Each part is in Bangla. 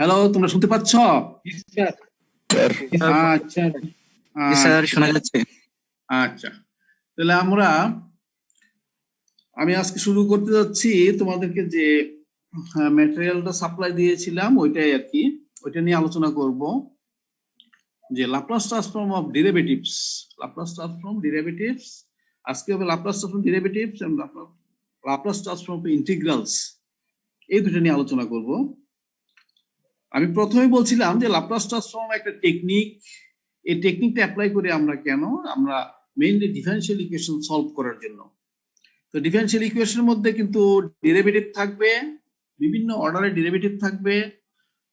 হ্যালো, তোমরা শুনতে পাচ্ছ? স্যার আচ্ছা স্যার শোনা যাচ্ছে। আচ্ছা, তাহলে আমি আজকে শুরু করতে যাচ্ছি তোমাদেরকে যে ম্যাটেরিয়ালটা সাপ্লাই দিয়েছিলাম ওইটাই আর কি, ওইটা নিয়ে আলোচনা করব যে লাপ্লাস ট্রান্সফর্ম অফ ডেরিভেটিভস। আজকে হবে লাপ্লাস ট্রান্সফর্ম ডেরিভেটিভস এবং লাপ্লাস ট্রান্সফর্ম অফ ইন্টিগ্রালস, এই দুটো নিয়ে আলোচনা করব। আমি প্রথমে বলছিলাম যে লাপ্লাস ট্রান্সফর্ম একটা টেকনিক, এই টেকনিকটা অ্যাপ্লাই করে আমরা মেইনলি ডিফারেনশিয়াল ইকুয়েশন সলভ করার জন্য। তো ডিফারেনশিয়াল ইকুয়েশনের মধ্যে কিন্তু ডেরিভেটিভ থাকবে, বিভিন্ন অর্ডারের ডেরিভেটিভ থাকবে,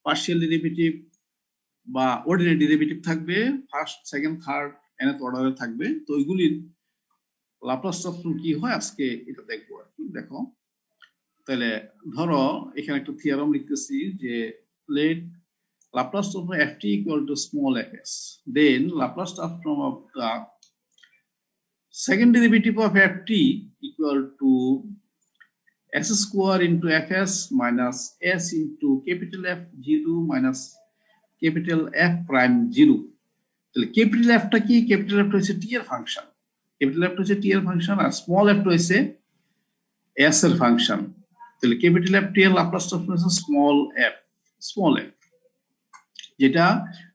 পার্শিয়াল ডেরিভেটিভ বা অর্ডিনারি ডেরিভেটিভ থাকবে, ফার্স্ট সেকেন্ড থার্ড nth অর্ডারে থাকবে। তো ওইগুলির লাপ্লাস ট্রান্সফর্ম কি হয় আজকে এটা দেখবো আর কি। দেখো তাহলে ধরো এখানে একটা থিওরাম লিখতেছি যে let Laplace transform of ft equal to small fs, then Laplace transform of the second derivative of ft equal to s square into fs minus s into capital F0 minus capital F prime 0. তাহলে ক্যাপিটাল এফটা কি? ক্যাপিটাল এফটা হচ্ছে টি এর ফাংশন, আর স্মল এফটা হচ্ছে এস এর ফাংশন। তাহলে ক্যাপিটাল এফ টি এর লাপ্লাস ট্রান্সফর্ম হচ্ছে স্মল এফ, যেটা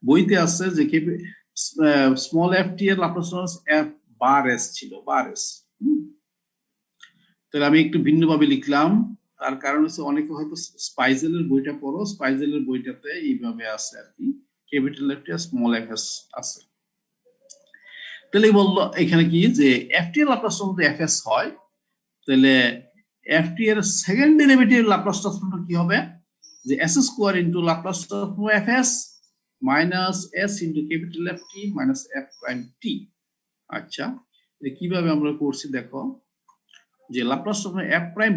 বইতে আছে যে স্মল এফ টি এর Laplace transform F bar S ছিল, বার এস। তাহলে আমি একটু ভিন্নভাবে লিখলাম, তার কারণ হচ্ছে অনেকে হয়তো স্পাইজেলের বইটা পড়ো, স্পাইজেলের বইটাতে এইভাবে আছে আর কি, ক্যাপিটাল এফ টি আর স্মল এফ এস আছে। তাহলে বললো এখানে কি যে এফ টি এর লাপ্লাস ট্রান্সফর্ম যদি এফ এস হয়, তাহলে এফ টি এর সেকেন্ড ডেরিভেটিভ লাপ্লাস ট্রান্সফর্ম কি হবে? যে S square into Laplace transform F S minus S into capital F T minus F prime T. আচ্ছা, কিভাবে আমরা করছি দেখো, যে Laplace transform F prime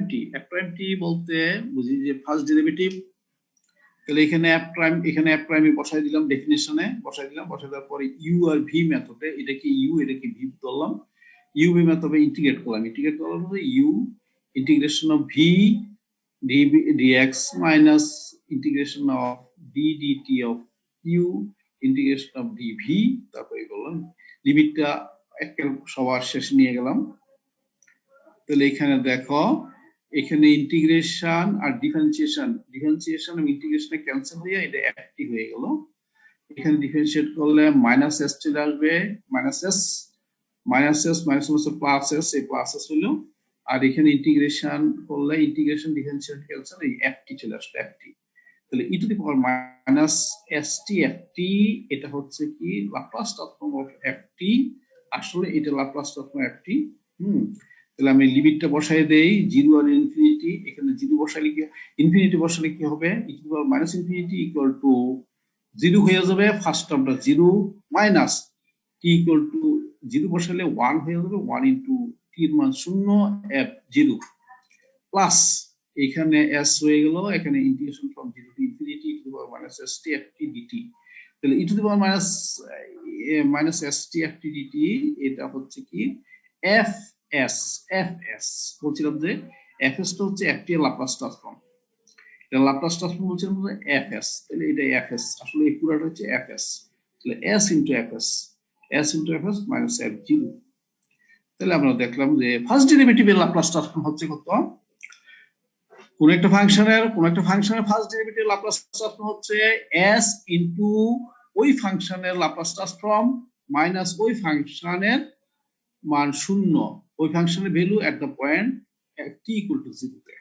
T বলতে বুঝি যে ফার্স্ট ডেরিভেটিভ। তাহলে এখানে এফ প্রাইমে বসাই দিলাম, ডেফিনিশনে বসাই দেওয়ার পরে ইউ আর ভি মেথডে, এটা কি ইউ এটা কি ভি ধরলাম, ইউ ভি মেথডে ইন্টিগ্রেট করলাম you integration of V dx minus integration of d dt of u integration of dv, তারপরে বললাম লিমিটটা একের সবার শেষে নিয়ে গেলাম। তাহলে এখানে দেখো, এখানে ইন্টিগ্রেশন আর ডিফারেন্সিয়েশন এবং ইন্টিগ্রেশনে ক্যান্সেল হয়ে এটা ft হয়ে গেল। এখানে ডিফারেন্সিয়েট করলে মাইনাস এস চলে আসবে, মাইনাস প্লাস এস, এই প্লাস এস হলো। আর এখানে ইন্টিগ্রেশন করলে ইন্টিগ্রেশন ডিফারেন্সিয়েট ক্যান্সেল, এই ft চলে আসবে, ft। তাহলে E to the power minus st ft, এটা হচ্ছে কি লাপ্লাস ট্রান্সফর্ম অফ ft, আসলে এটা লাপ্লাস ট্রান্সফর্ম ft। তাহলে আমি লিমিটটা বসাই দেই 0 আর ইনফিনিটি, এখানে 0 বসালে কি, ইনফিনিটি বসালে কি হবে, E to the power minus infinity equal to 0 হয়ে যাবে, ফার্স্ট টার্মটা 0 মাইনাস টি ইকুয়াল টু 0 বসালে 1 হয়ে যাবে, 1 ইনটু টি এর মান 0 এফ 0 প্লাস এখানে s হয়ে গেল, এখানে integration from 0 to infinity E to the power minus st ft dt। তাহলে E to the power minus st ft dt, এটা হচ্ছে কি fs বলছিলাম যে fs টা হচ্ছে ft এর লাপ্লাস ট্রান্সফর্ম, এটা লাপ্লাস ট্রান্সফর্ম বলছিলাম যে fs। তাহলে এটা fs, আসলে এই পুরোটা হচ্ছে fs। তাহলে s into fs minus f0। তাহলে আমরা দেখলাম যে ফার্স্ট ডেরিভেটিভের লাপ্লাস ট্রান্সফর্ম হচ্ছে কত, কোন একটা ফাংশনের ফার্স্ট ডেরিভেটিভ লাপ্লাস ট্রান্সফর্ম হচ্ছে s ইনটু ওই ফাংশনের লাপ্লাস ট্রান্সফর্ম মাইনাস ওই ফাংশনের মান 0, ওই ফাংশনের value at the point t equal to 0 তে।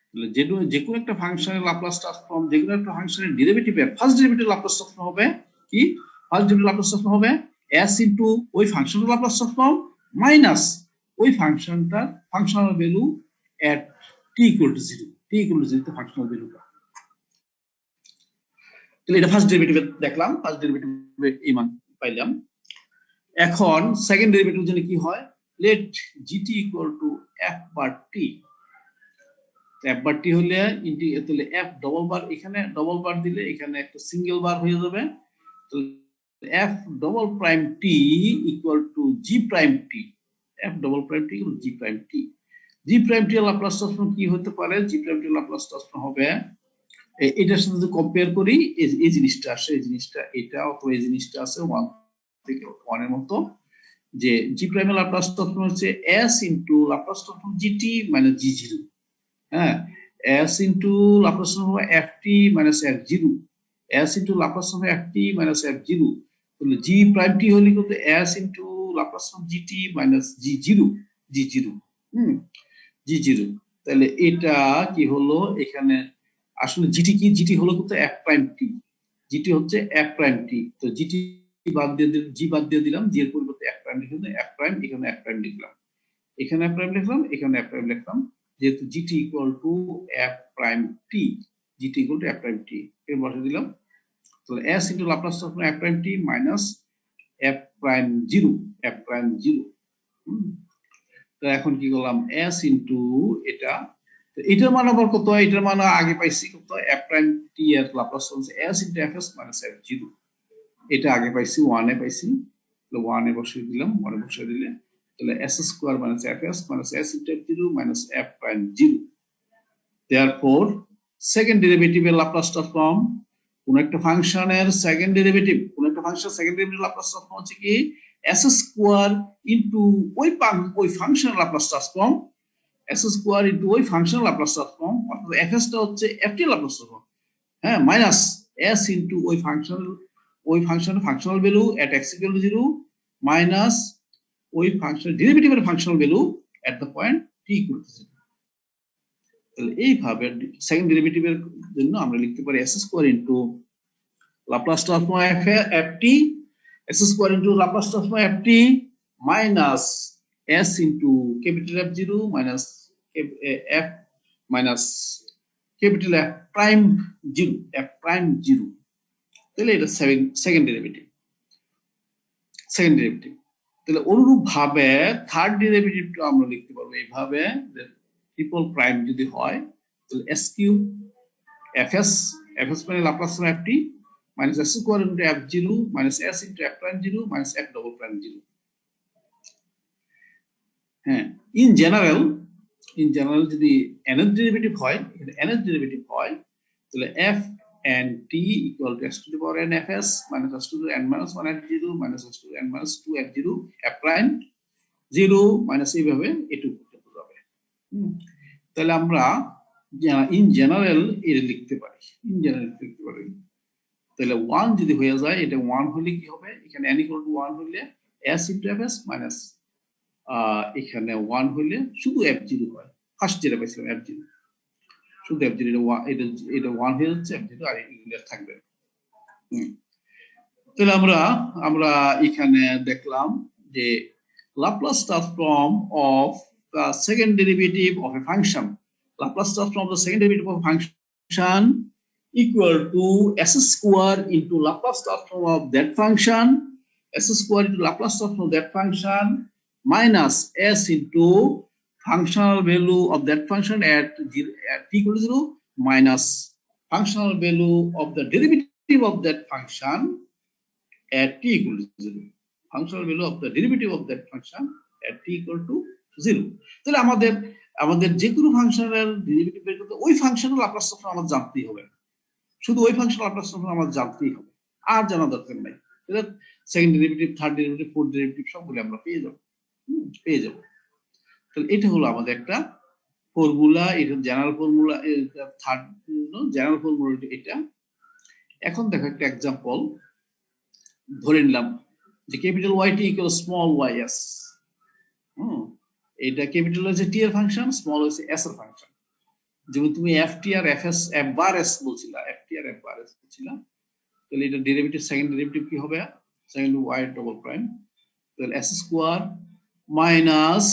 তাহলে যে কোনো একটা ফাংশনের লাপ্লাস ট্রান্সফর্ম, যে কোনো একটা ফাংশনের ডেরিভেটিভের ফার্স্ট ডেরিভেটিভ লাপ্লাস ট্রান্সফর্ম হবে কি, ফার্স্ট ডেরিভেটিভ লাপ্লাস ট্রান্সফর্ম হবে s ইনটু ওই ফাংশনের লাপ্লাস ট্রান্সফর্ম মাইনাস ওই functional value at t equal to 0 তে ফাংশনাল ভ্যালুটা। তাহলে এটা ফার্স্ট ডেরিভেটিভ দেখলাম, ফার্স্ট ডেরিভেটিভ এই মান পাইলাম। এখন সেকেন্ড ডেরিভেটিভ জন্য কি হয়, let gt equal to f bar t। f bar t হলে তাহলে f ডবল বার, এখানে ডবল বার দিলে এখানে একটা সিঙ্গেল বার হয়ে যাবে। তাহলে f double prime t equal two g prime t, f double prime t equal g prime t। g prime t এর লাপ্লাস ট্রান্সফর্ম কি হতে পারে, g প্রাইম t এর লাপ্লাস ট্রান্সফর্ম হবে এটার সাথে যদি কম্পেয়ার করি এই জিনিসটা আসে, এই জিনিসটা এটা অথবা এই জিনিসটা আছে 1 থেকে 1 এর মতো, যে জি প্রাইমের ল্যাপ্লাস ট্রান্সফর্ম হচ্ছে s into Laplace transform gt minus g0। হ্যাঁ, s into Laplace transform ft minus f0, s into Laplace transform ft minus f0, তাহলে g প্রাইম t হলে কত, s into Laplace transform gt minus g0, g0 g0। তাহলে এটা কি হলো, এখানে আসলে জিটি কি, জিটি হলো কত f প্রাইম t, জিটি হচ্ছে f প্রাইম t, তো জিটি বাদ দিয়ে জি বাদ দিয়ে দিলাম, জি এর পরিবর্তে f প্রাইম লিখলাম, f প্রাইম এখানে f প্রাইম লিখলাম, এখানে f প্রাইম লিখলাম, এখানে f প্রাইম লিখলাম, যেহেতু GT equal to f prime t, GT equal to f prime t এর বসে দিলাম, তাহলে s into Laplace transform f prime t minus f prime 0, f prime 0। তো এখন কি করলাম, s ইনটু এটা, এটার মান আবার কত, এটার মান আগে পাইছি কত, f প্রাইম t এর Laplace transform s into fs minus f0, এটা আগে পাইছি 1 এ পাইছি, তাহলে 1 এ বসিয়ে দিলাম, 1 এ বসিয়ে দিলে তাহলে s square minus fs minus s into f0 minus f prime 0। Therefore second ডেরিভেটিভের ল্যাপ্লাস ট্রান্সফর্ম, কোন একটা ফাংশনের সেকেন্ড ডেরিভেটিভ, কোন একটা ফাংশনের সেকেন্ড ডেরিভেটিভ ল্যাপ্লাস ট্রান্সফর্ম হচ্ছে কি s স্কয়ার ইনটু ওই ফাংশনের Laplace transform, s square into ওই ফাংশনের ল্যাপ্লাস ট্রান্সফর্ম, অর্থাৎ fs টা হচ্ছে ft এর ল্যাপ্লাস ট্রান্সফর্ম, হ্যাঁ, মাইনাস s ইনটু ওই ফাংশনের functional value at x equal to 0 minus ওই ফাংশন ডেরিভেটিভের functional value at the point t equal to 0। তাহলে এইভাবে সেকেন্ড ডেরিভেটিভের জন্য আমরা লিখতে পারি s square into Laplace transform ft, s square into Laplace transform ft minus s into capital f0 minus f minus capital f prime 0, f prime 0। তাহলে এটা সেকেন্ড ডেরিভেটিভ, সেকেন্ড ডেরিভেটিভ। তাহলে অনুরূপ ভাবে থার্ড ডেরিভেটিভটা আমরা লিখতে পারবো এইভাবে, যে ট্রিপল প্রাইম যদি হয় তাহলে s কিউব fs, fs মানে Laplace transform ft minus s square into f0 minus s into f prime 0 minus f double prime 0। হ্যাঁ, ইন জেনারেল যদি nth ডেরিভেটিভ হয়, nth ডেরিভেটিভ হয়, তাহলে f and t equal to s to the power n fs minus s to the n minus 1 f0 minus s to the n minus 2 f0 f prime 0 minus এইভাবে এটুকু করতে হবে। তাহলে আমরা ইন জেনারেল এটা লিখতে পারি, ইন জেনারেল লিখতে পারি। তাহলে 1 যদি হয়ে যায়, এটা 1 হলে কি হবে, এখানে n equal to 1 হলে s into fs minus এখানে 1 হলে শুধু f0 হয়, ফার্স্ট যেটা পাইছিলাম f0, শুধু f0, এটা 1 হয়ে যাচ্ছে, f0 আর এগুলো থাকবে। তাহলে আমরা এখানে দেখলাম যে Laplace transform of the second derivative of a function, Laplace transform of the second derivative of a function equal to s square into Laplace transform of that function, s square into Laplace transform of that function minus s into functional value of that function at t equal to 0 minus functional value of the derivative of that function at t equal to 0, functional value of the derivative of that function at t equal to 0। তাহলে আমাদের যে কোনো ফাংশনের ডেরিভেটিভ বের করতে ওই ফাংশনের ল্যাপ্লাস ট্রান্সফর্ম আমাদের জানতেই হবে, শুধু ওই ফাংশনের ল্যাপ্লাস ট্রান্সফর্ম আমাদের জানতেই হবে, আর জানা দরকার নাই। এটা second derivative, third derivative, fourth derivative সবগুলো আমরা পেয়ে যাব। তাহলে এটা হলো আমাদের একটা ফর্মুলা, এটা general formula, third general formula এটা। এখন দেখো একটা एग्जांपल ধরে নিলাম যে capital yt equal small ys, এটা ক্যাপিটাল হচ্ছে t এর ফাংশন, স্মল হচ্ছে s এর ফাংশন। যেমন তুমি ft আর fs f বার s বলছিলা, ft আর f বার s বলছিলা, তাহলে এটা ডেরিভেটিভ, সেকেন্ড ডেরিভেটিভ কি হবে, সেকেন্ড y ডাবল প্রাইম, তাহলে s square minus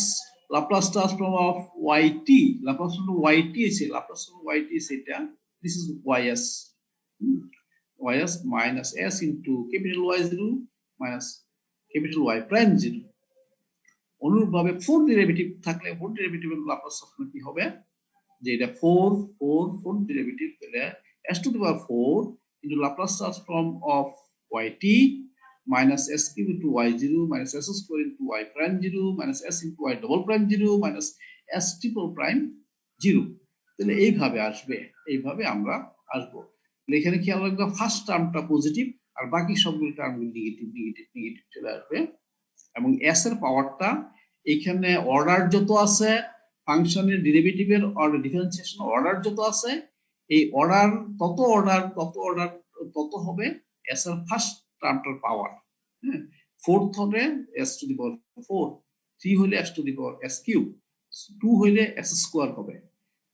Laplace transform of yt, Laplace transform yt আছে, লাপ্লাস ট্রান্সফর্ম yt সেটা, this is ys, ys minus s into capital Y0 minus capital Y prime 0। অনুরূপভাবে ফোর্থ ডেরিভেটিভ থাকলে ফোর্থ ডেরিভেটিভের ল্যাপ্লাস ট্রান্সফর্ম কি হবে, যে এটা 4 ডেরিভেটিভ, তাহলে s to the power 4 into Laplace transform of yt minus s cube into y0 minus s square into y prime 0 minus s into y double prime 0 minus s triple prime 0। তাহলে এইভাবে আসবে, এইভাবে আমরা আসবো। এখানে খেয়াল রাখবো ফার্স্ট টার্মটা পজিটিভ আর বাকি সবগুলো টার্মগুলো নেগেটিভ নেগেটিভ নেগেটিভ চলে আসবে। এবং এস এর পাওয়ারটা এখানে অর্ডার যত আছে ফাংশনের ডেরিভেটিভের অর্ডার ডিফারেন্সিয়েশন অর্ডার যত আছে এই অর্ডার তত হবে এস এর ফার্স্ট টার্মটার পাওয়ার। হ্যাঁ, ফোর্থ হবে এস টু দি পাওয়ার 4, 3 হলে S to the power S cube, 2 হলে এস স্কোয়ার হবে।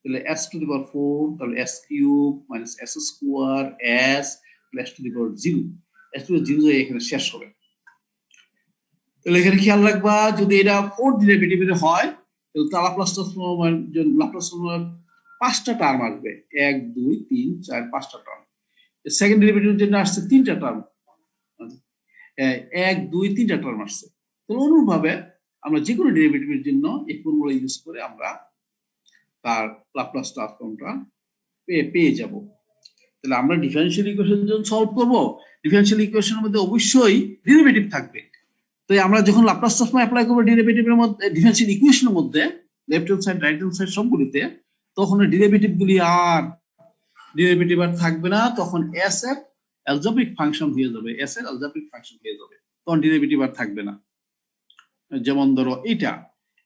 তাহলে এস টু দি পাওয়ার 4 তাহলে S cube minus S square S S to the power 0, S to the power 0 এখানে শেষ হবে। তাহলে এখানে খেয়াল রাখবা যদি এটা ফোর্থ ডেরিভেটিভের হয় তাহলে তার লাপ্লাস ট্রান্সফর্মের 5টা টার্ম আসবে, 1 2 3 4 5টা টার্ম। সেকেন্ড ডেরিভেটিভের জন্য আসছে 3টা টার্ম, 1 2 3টা টার্ম আসছে। তো অনুরূপভাবে আমরা যে কোনো ডেরিভেটিভের জন্য এই ফর্মুলা ইউজ করে আমরা তার লাপ্লাস ট্রান্সফর্মটা পেয়ে যাব। তাহলে আমরা ডিফারেনশিয়াল ইকুয়েশনের জন্য সলভ করব, ডিফারেনশিয়াল ইকুয়েশনের মধ্যে অবশ্যই ডেরিভেটিভ থাকবে। তো আমরা যখন লাপ্লাস ট্রান্সফর্ম অ্যাপ্লাই করব ডেরিভেটিভের মধ্যে ডিফারেনশিয়াল ইকুয়েশনের মধ্যে left hand side right hand side সবগুলিতে, তখন ডেরিভেটিভ গুলি আর ডেরিভেটিভ আর থাকবে না, তখন এস এর অ্যালজেব্রিক ফাংশন হয়ে যাবে, এস এর অ্যালজেব্রিক ফাংশন হয়ে যাবে, তখন ডেরিভেটিভ আর থাকবে না। যেমন ধরো এটা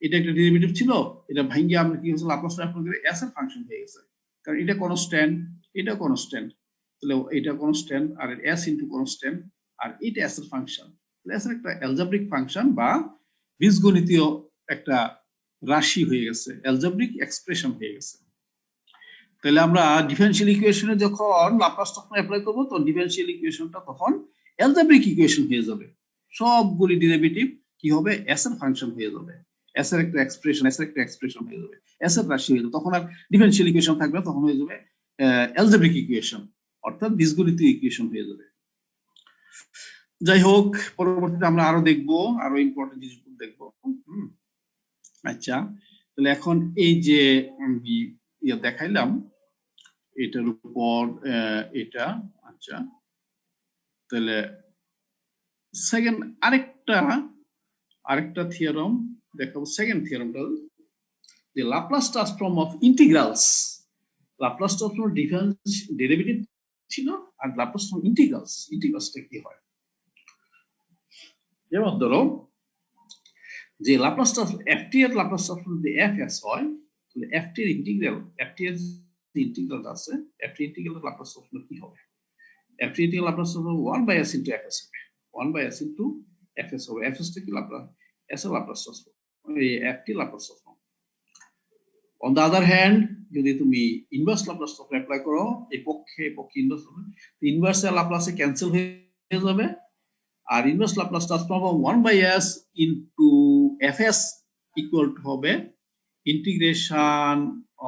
একটা ডেরিভেটিভ ছিল, এটা ভাঙিয়ে আমরা কি হয়েছে লাপ্লাস ট্রান্সফর্ম করে এস এর ফাংশন হয়ে গেছে, কারণ এটা কনস্ট্যান্ট এটা কনস্ট্যান্ট, তাহলে এটা কনস্ট্যান্ট আর এস ইনটু কনস্ট্যান্ট আর এটা এস এর ফাংশন, এস এর একটা অ্যালজেব্রিক ফাংশন বা বীজগণিতীয় একটা রাশি হয়ে গেছে, অ্যালজেব্রিক এক্সপ্রেশন হয়ে গেছে। তাহলে আমরা ডিফারেনশিয়াল ইকুয়েশনে যখন লাপ্লাস ট্রান্সফর্ম অ্যাপ্লাই করব তো ডিফারেনশিয়াল ইকুয়েশনটা তখন অ্যালজেব্রিক ইকুয়েশন হয়ে যাবে, সবগুলি ডেরিভেটিভ কি হবে এস এর ফাংশন হয়ে যাবে, এস এর একটা এক্সপ্রেশন হয়ে যাবে, এস এর রাশি হয়ে যাবে, তখন আর ডিফারেনশিয়াল ইকুয়েশন থাকবে না, তখন হয়ে যাবে অ্যালজেব্রিক ইকুয়েশন অর্থাৎ বীজগণিতীয় ইকুয়েশন হয়ে যাবে। যাই হোক, পরবর্তীতে আমরা আরো দেখবো, আরো ইম্পর্টেন্ট জিনিসগুলো দেখবো। আচ্ছা, তাহলে এখন এই যে আমি দেখাইলাম এটার উপর এটা, আচ্ছা তাহলে সেকেন্ড আরেকটা থিওরাম দেখাবো। সেকেন্ড থিওরামটা যে Laplace transform of integrals, Laplace transform derivative ছিল আর লাপ্লাস ট্রান্সফর্ম ইন্টিগ্রালসটা কি হয়। যেমন ধরো যে লাপ্লাস ট্রান্সফর্ম এফটি এর লাপ্লাস ট্রান্সফর্ম যদি এফএস হয় তাহলে এফটি এর ইন্টিগ্রাল আছে, এফটি ইন্টিগ্রাল লাপ্লাস ট্রান্সফর্ম কি হবে, FT integral Laplace transform 1/s * fs হবে, 1/s * fs হবে, fs টা কি লাপ্লাস s এর লাপ্লাস ট্রান্সফর্ম, এই FT Laplace transform. On the other hand যদি তুমি ইনভার্স লাপ্লাস ট্রান্সফর্ম অ্যাপ্লাই করো এই পক্ষে ইনভার্স এর লাপ্লাসে ক্যান্সেল হয়ে যাবে, আর inverse Laplace transform 1/s * fs equal to হবে integration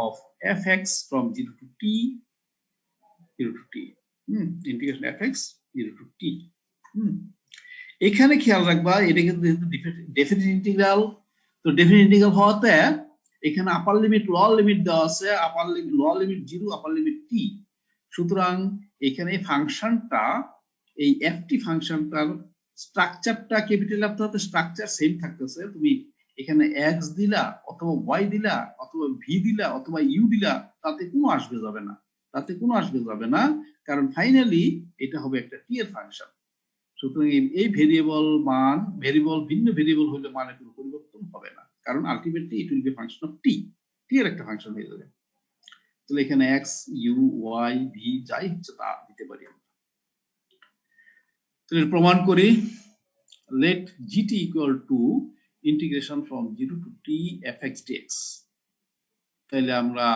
of fx from 0 to t integration fx 0 to t। এখানে খেয়াল রাখবা এটা কিন্তু ডেফিনিট ইন্টিগ্রাল, তো ডেফিনিট ইন্টিগ্রাল হওয়াতে এখানে আপার লিমিট লোয়ার লিমিট দেওয়া আছে, upper limit lower limit 0 upper limit t, সুতরাং এখানে ফাংশনটা এই ft ফাংশনটার স্ট্রাকচারটা ক্যাপিটাল এফ হতে স্ট্রাকচার সেম থাকতেছে, তুমি এখানে x দিলা অথবা y দিলা অথবা v দিলা অথবা u দিলা তাতে কোনো আসবে যাবে না, কারণ ফাইনালি এটা হবে একটা t এর ফাংশন। সুতরাং এই ভেরিয়েবল ভিন্ন ভেরিয়েবল হলে মানে কোনো পরিবর্তন হবে না, কারণ ultimately it will be function of t এর একটা ফাংশন হয়ে যাবে। তাহলে এখানে x u y v যাই হচ্ছে তা দিতে পারি আমরা। তাহলে প্রমাণ করি, let gt equal to integration from 0 to t fx dx। তাহলে আমরা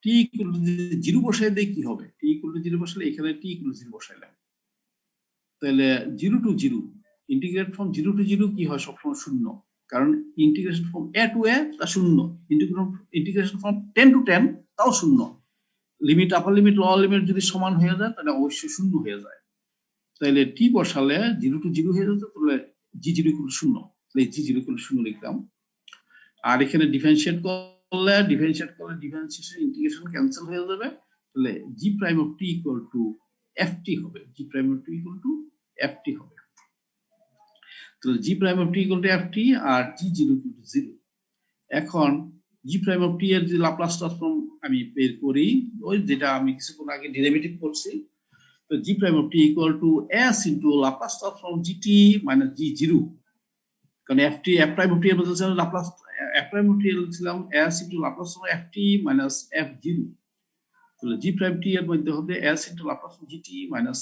t equal to 0 বসাই দিই কি হবে, t equal to 0 বসালে এখানে t equal to 0 বসাইলাম, তাহলে 0 to 0 ইন্টিগ্রেট ফ্রম 0 to 0 কি হয় সবসময় শূন্য, কারণ integration from a to a তা শূন্য, ইন্টিগ্রেশন ফ্রম 10 to 10 তাও শূন্য, limit upper limit lower limit যদি সমান হয়ে যায় তাহলে অবশ্যই শূন্য হয়ে যায়। তাহলে t বসালে 0 to 0 হয়ে যেত, তাহলে g0 = 0, তাহলে g0 = 0 লিখলাম। আর এখানে ডিফারেন্সিয়েট করলে ডিফারেন্সিয়েশন ইন্টিগ্রেশন ক্যান্সেল হয়ে যাবে, তাহলে g prime of t equal to ft হবে, g prime of t equal to ft হবে। তাহলে g prime of t equal to ft R g0 = 0। এখন জি প্রাইম অফ টি এর যে লাপ্লাস ট্রান্সফর্ম আমি বের করি, ওই যেটা আমি কিছুক্ষণ আগে ডেরিভেটিভ করছি, তো G prime of T equal to S into Laplace transform G T minus G zero, কারণ এফ প্রাইম অফ টি এর বলতে Laplace F prime of T এর ছিলাম S into Laplace F T minus F zero, তাহলে জি প্রাইম টি এর মধ্যে হবে S into Laplace G T minus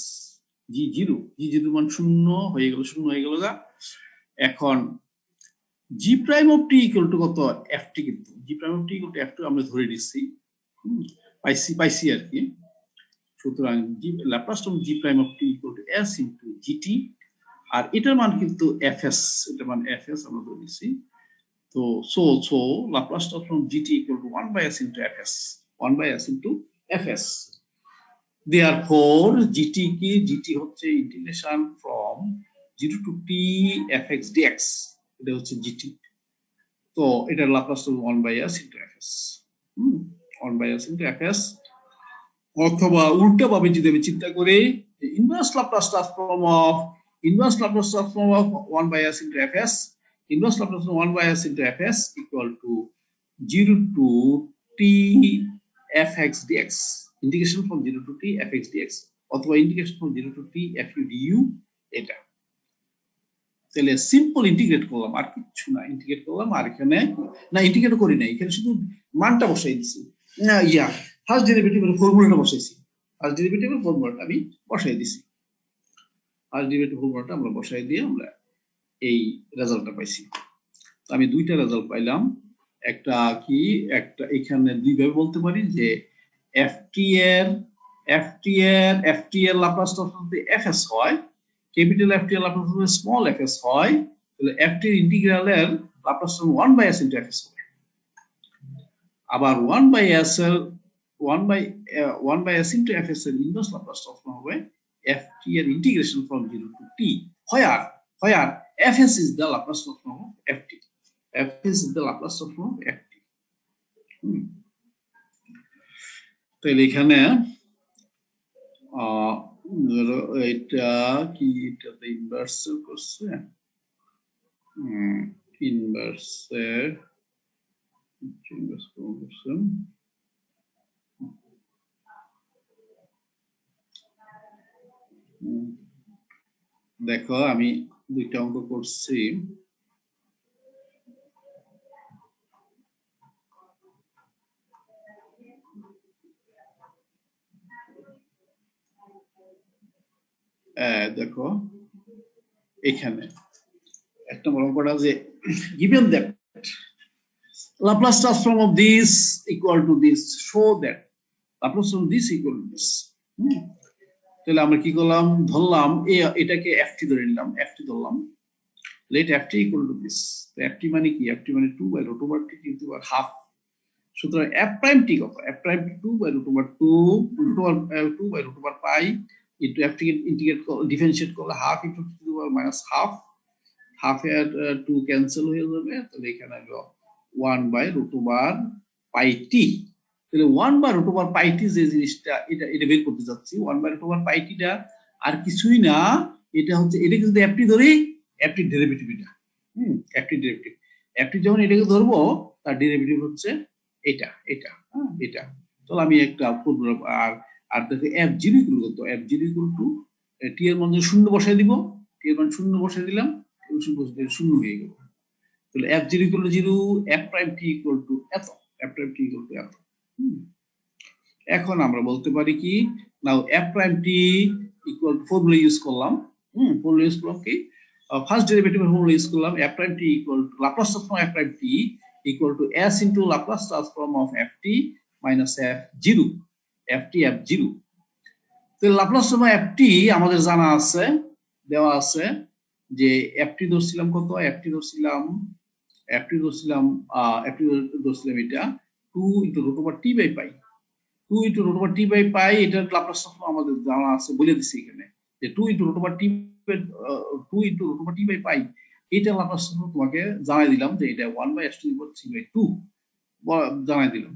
G zero, G zero মান শূন্য হয়ে গেল, শূন্য হয়ে গেল। এখন G prime of T equal two কত, এফ টি, কিন্তু G prime of T equal to F to আমরা ধরে নিচ্ছি, পাইছি আর কি। সুতরাং Laplace transform G prime of T equal to S into G T, আর এটার মান কিন্তু এফএস, এটার মান এফএস আমরা ধরে নিচ্ছি। তো so Laplace transform g t equal to 1 by s into f s, 1 by s into f s. Therefore g t কি, জিটি হচ্ছে integration from 0 to t f x d x, এটা হচ্ছে জিটি। তো এটার Laplace transform 1 by s into f s, 1 by s into f s. অথবা উল্টা ভাবে যদি আমি চিন্তা করি, inverse Laplace transform of 1 by s into fs, inverse Laplace transform 1 by s into fs equal to 0 to t fx dx, integration from 0 to t fx dx, অথবা integration from 0 to t fu du, এটা তাহলে সিম্পল ইন্টিগ্রেট করলাম, আর কিছু না, ইন্টিগ্রেট করলাম, আর এখানে না ইন্টিগ্রেট করি না, এখানে শুধু মানটা বসাই দিছি, না ফার্স্ট ডেরিভেটিভের ফর্মুলাটা বসাইছি, ফার্স্ট ডেরিভেটিভের ফর্মুলাটা আমি বসাই দিছি, ফার্স্ট ডেরিভেটিভ ফর্মুলাটা আমরা বসাই দিয়ে আমরা এই রেজাল্টটা পাইছি। তো আমি দুইটা রেজাল্ট পাইলাম, একটা কি, একটা এখানে দুইভাবে বলতে পারি যে এফটি এর লাপ্লাস ট্রান্সফর্ম যদি এফএস হয়, ক্যাপিটাল এফটি এর লাপ্লাস ট্রান্সফর্ম স্মল এফএস হয়, তাহলে এফটি এর ইন্টিগ্রালের Laplace transform 1 by s into f s হবে। আবার 1 বাই s ইনটু এফএস এর ইনভার্স লাপ্লাস ট্রান্সফর্ম হবে ft এর integration from 0 to t, where fs is the Laplace transform of ft, fs is the Laplace transform of ft। তাহলে এখানে এটা কি, এটাতে ইনভার্স করছে, ইনভার্সে করছে, দেখো আমি দুইটা অঙ্ক করছি, দেখো এখানে একটা অঙ্কটা যে given that Laplace transform of this equal to this, show that Laplace transform of this equal to this, তাহলে আমরা কি করলাম, ধরলাম এটাকে ft ধরে নিলাম, ft ধরলাম, let ft equal to this, তো ft মানে কি, ft মানে 2 by root over t to the power half, সুতরাং f prime t কত, f prime 2 by root over 2 by root over pi into ft integrate differentiate করলে half into to the power minus half এর 2 ক্যান্সেল হয়ে যাবে, তাহলে এখানে হলো 1 by root over pi t, তাহলে 1 by root over pi t যে জিনিসটা এটা বের করতে যাচ্ছি, 1 by root over pi t টা আর কিছুই না, এটা হচ্ছে, এটাকে যদি ft ধরি, ft ডেরিভেটিভ, এটা ft ডেরিভেটিভ, ft যখন এটাকে ধরবো তার ডেরিভেটিভ হচ্ছে এটা, চলো আমি একটা আর দেখো f0 ইকুয়াল কত, f0 ইকুয়াল টু t এর মান শূন্য বসাই দিব, t এর মান শূন্য বসাই দিলাম, শূন্য হয়ে গেল, তাহলে f0 equal to 0, f prime t equal to এত, f prime t equal to এত। এখন আমরা বলতে পারি কি, নাও f prime t equal two formula use করলাম, কি ফার্স্ট ডেরিভেটিভের ফর্মুলা ইউজ করলাম, f prime t equal two Laplace transform f prime t equal two s into Laplace transform of ft minus f0, f0। তো লাপ্লাস ট্রান্সফর্ম ft আমাদের জানা আছে, দেওয়া আছে যে ft ধরছিলাম কত, ft ধরছিলাম এটা 2 into root over t by pi, 2 into root over t by pi, এটার লাপ্লাস ট্রান্সফর্ম আমাদের জানা আছে, বলে দিছি এখানে যে 2 into root over t by pi, এটা লাপ্লাস ট্রান্সফর্ম তোমাকে জানাই দিলাম যে এটা 1 by s to the power 3 by 2 জানাই দিলাম,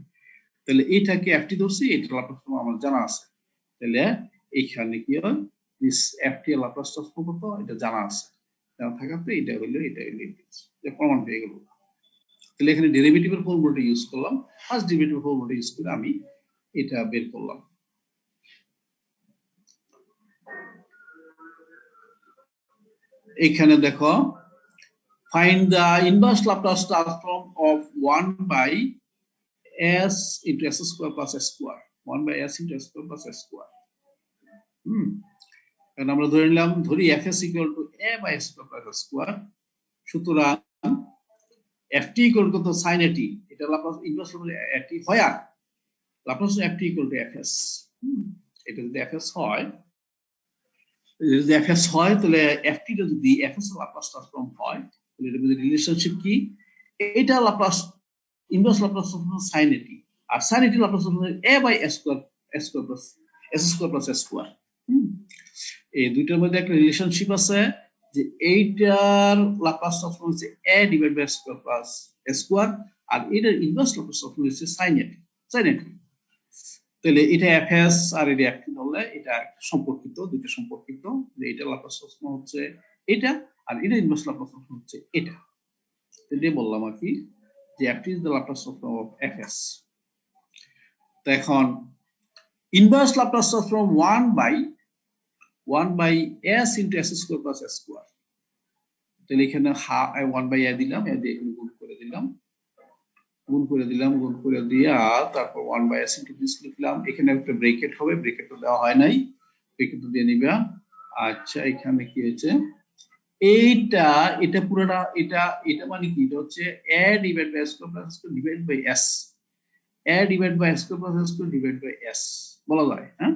তাহলে এটাকে ft ধরছি, এটা লাপ্লাস ট্রান্সফর্ম আমার জানা আছে, তাহলে এখানে কি হয়, দিস ft এর লাপ্লাস ট্রান্সফর্ম কত, এটা জানা আছে, জানা থাকাতে এটা হইলো প্রমাণ হয়ে গেল। তাহলে এখানে ডেরিভেটিভের ফর্মুলাটা ইউজ করলাম, ফার্স্ট ডেরিভেটিভ ফর্মুলাটা ইউজ করে আমি এটা বের করলাম। এখানে দেখো, find the inverse Laplace transform of 1 by s into s square plus s square, 1 by s into s square plus s square। কারণ আমরা ধরি fs equal to a by s square plus s square, সুতরাং ft equal to sin at, এটা Laplace inverse at হয়, আর Laplace ft equal to fs। এটা যদি fs হয়, যদি fs হয় তাহলে ft টা যদি fs এর Laplace transform হয়, তাহলে এর মধ্যে রিলেশনশিপ কি? এটা Laplace inverse Laplace transform sin at, R sin at Laplace transform a by s square plus s square plus s square। এই দুইটার মধ্যে একটা রিলেশনশিপ আছে যে এইটার Laplace transform হচ্ছে a divided by s square plus s square, আর এটার ইনভার্স Laplace transform হচ্ছে sin at। তাহলে এটা fs আর এটা ft হলে এটা সম্পর্কিত, দুটো সম্পর্কিত, যে এটা Laplace transform হচ্ছে এটা, আর এটা ইনভার্স Laplace transform হচ্ছে এটা। এটাই বললাম আর কি, যে ft is the Laplace transform of fs। তো এখন inverse Laplace transform 1 by s into s square plus s square, তাহলে এখানে 1 by a দিলাম, a দিয়ে এখানে গুণ করে দিলাম, গুণ করে দিয়ে তারপর 1 by s into this লিখলাম। এখানে একটা ব্র্যাকেট হবে, ব্র্যাকেটটা দেওয়া হয় নাই, ব্র্যাকেটটা দিয়ে নিবা। আচ্ছা, এখানে কি হয়েছে, এটা পুরোটা এটা মানে কি, এটা হচ্ছে a divided by s square plus s square divided by s, a divided by s square plus s square divided by s বলা যায়। হ্যাঁ,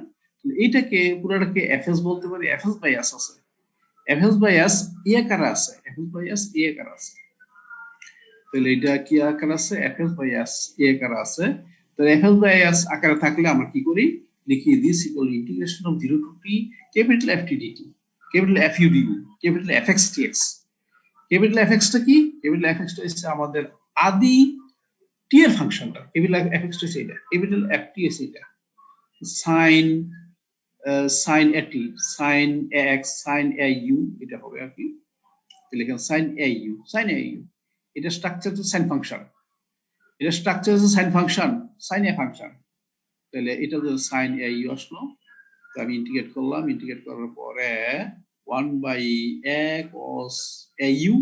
এইটাকে পুরোটাকে fs বলতে পারি, fs by s আছে, fs by s এ আকারে আছে, fs by s এ আকারে আছে। তাহলে এটা কি আকারে আছে, fs by s এ আকারে আছে। তাহলে fs by s আকারে থাকলে আমরা কি করি, লিখি this equal integration of 0 to t capital ft dt, capital fu du, capital fx dx। capital fx টা কি, capital fx টা হচ্ছে আমাদের আদি t এর ফাংশনটা, capital fx টা হচ্ছে এটা, capital ft হচ্ছে এটা, sin at, sin ax, sin au, এটা হবে আর কি। তাহলে এখানে sin au, এটা স্ট্রাকচার হচ্ছে sin ফাংশন, এটা স্ট্রাকচার হচ্ছে sin function, sin a function. তাহলে এটা হচ্ছে sin au আসলো। তো আমি ইন্টিগ্রেট করলাম, ইন্টিগ্রেট করার পরে 1 by a cos au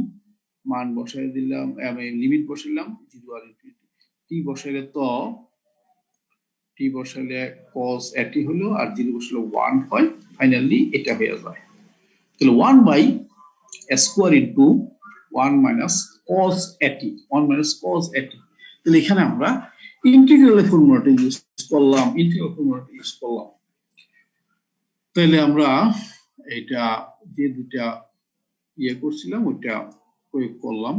মান বসাই দিলাম, আমি লিমিট বসাইলাম, t বসাইলে তো t বসাইলে cos at হলো, আর 0 বসাইলে 1 হয়, ফাইনালি এটা হয়ে যায়। তাহলে 1 by s square into 1 minus cos at, 1 minus cos at। তাহলে এখানে আমরা ইন্টিগ্রালের ফর্মুলাটা ইউজ করলাম, তাহলে আমরা এটা যে দুটা ইয়ে করছিলাম ওইটা প্রয়োগ করলাম।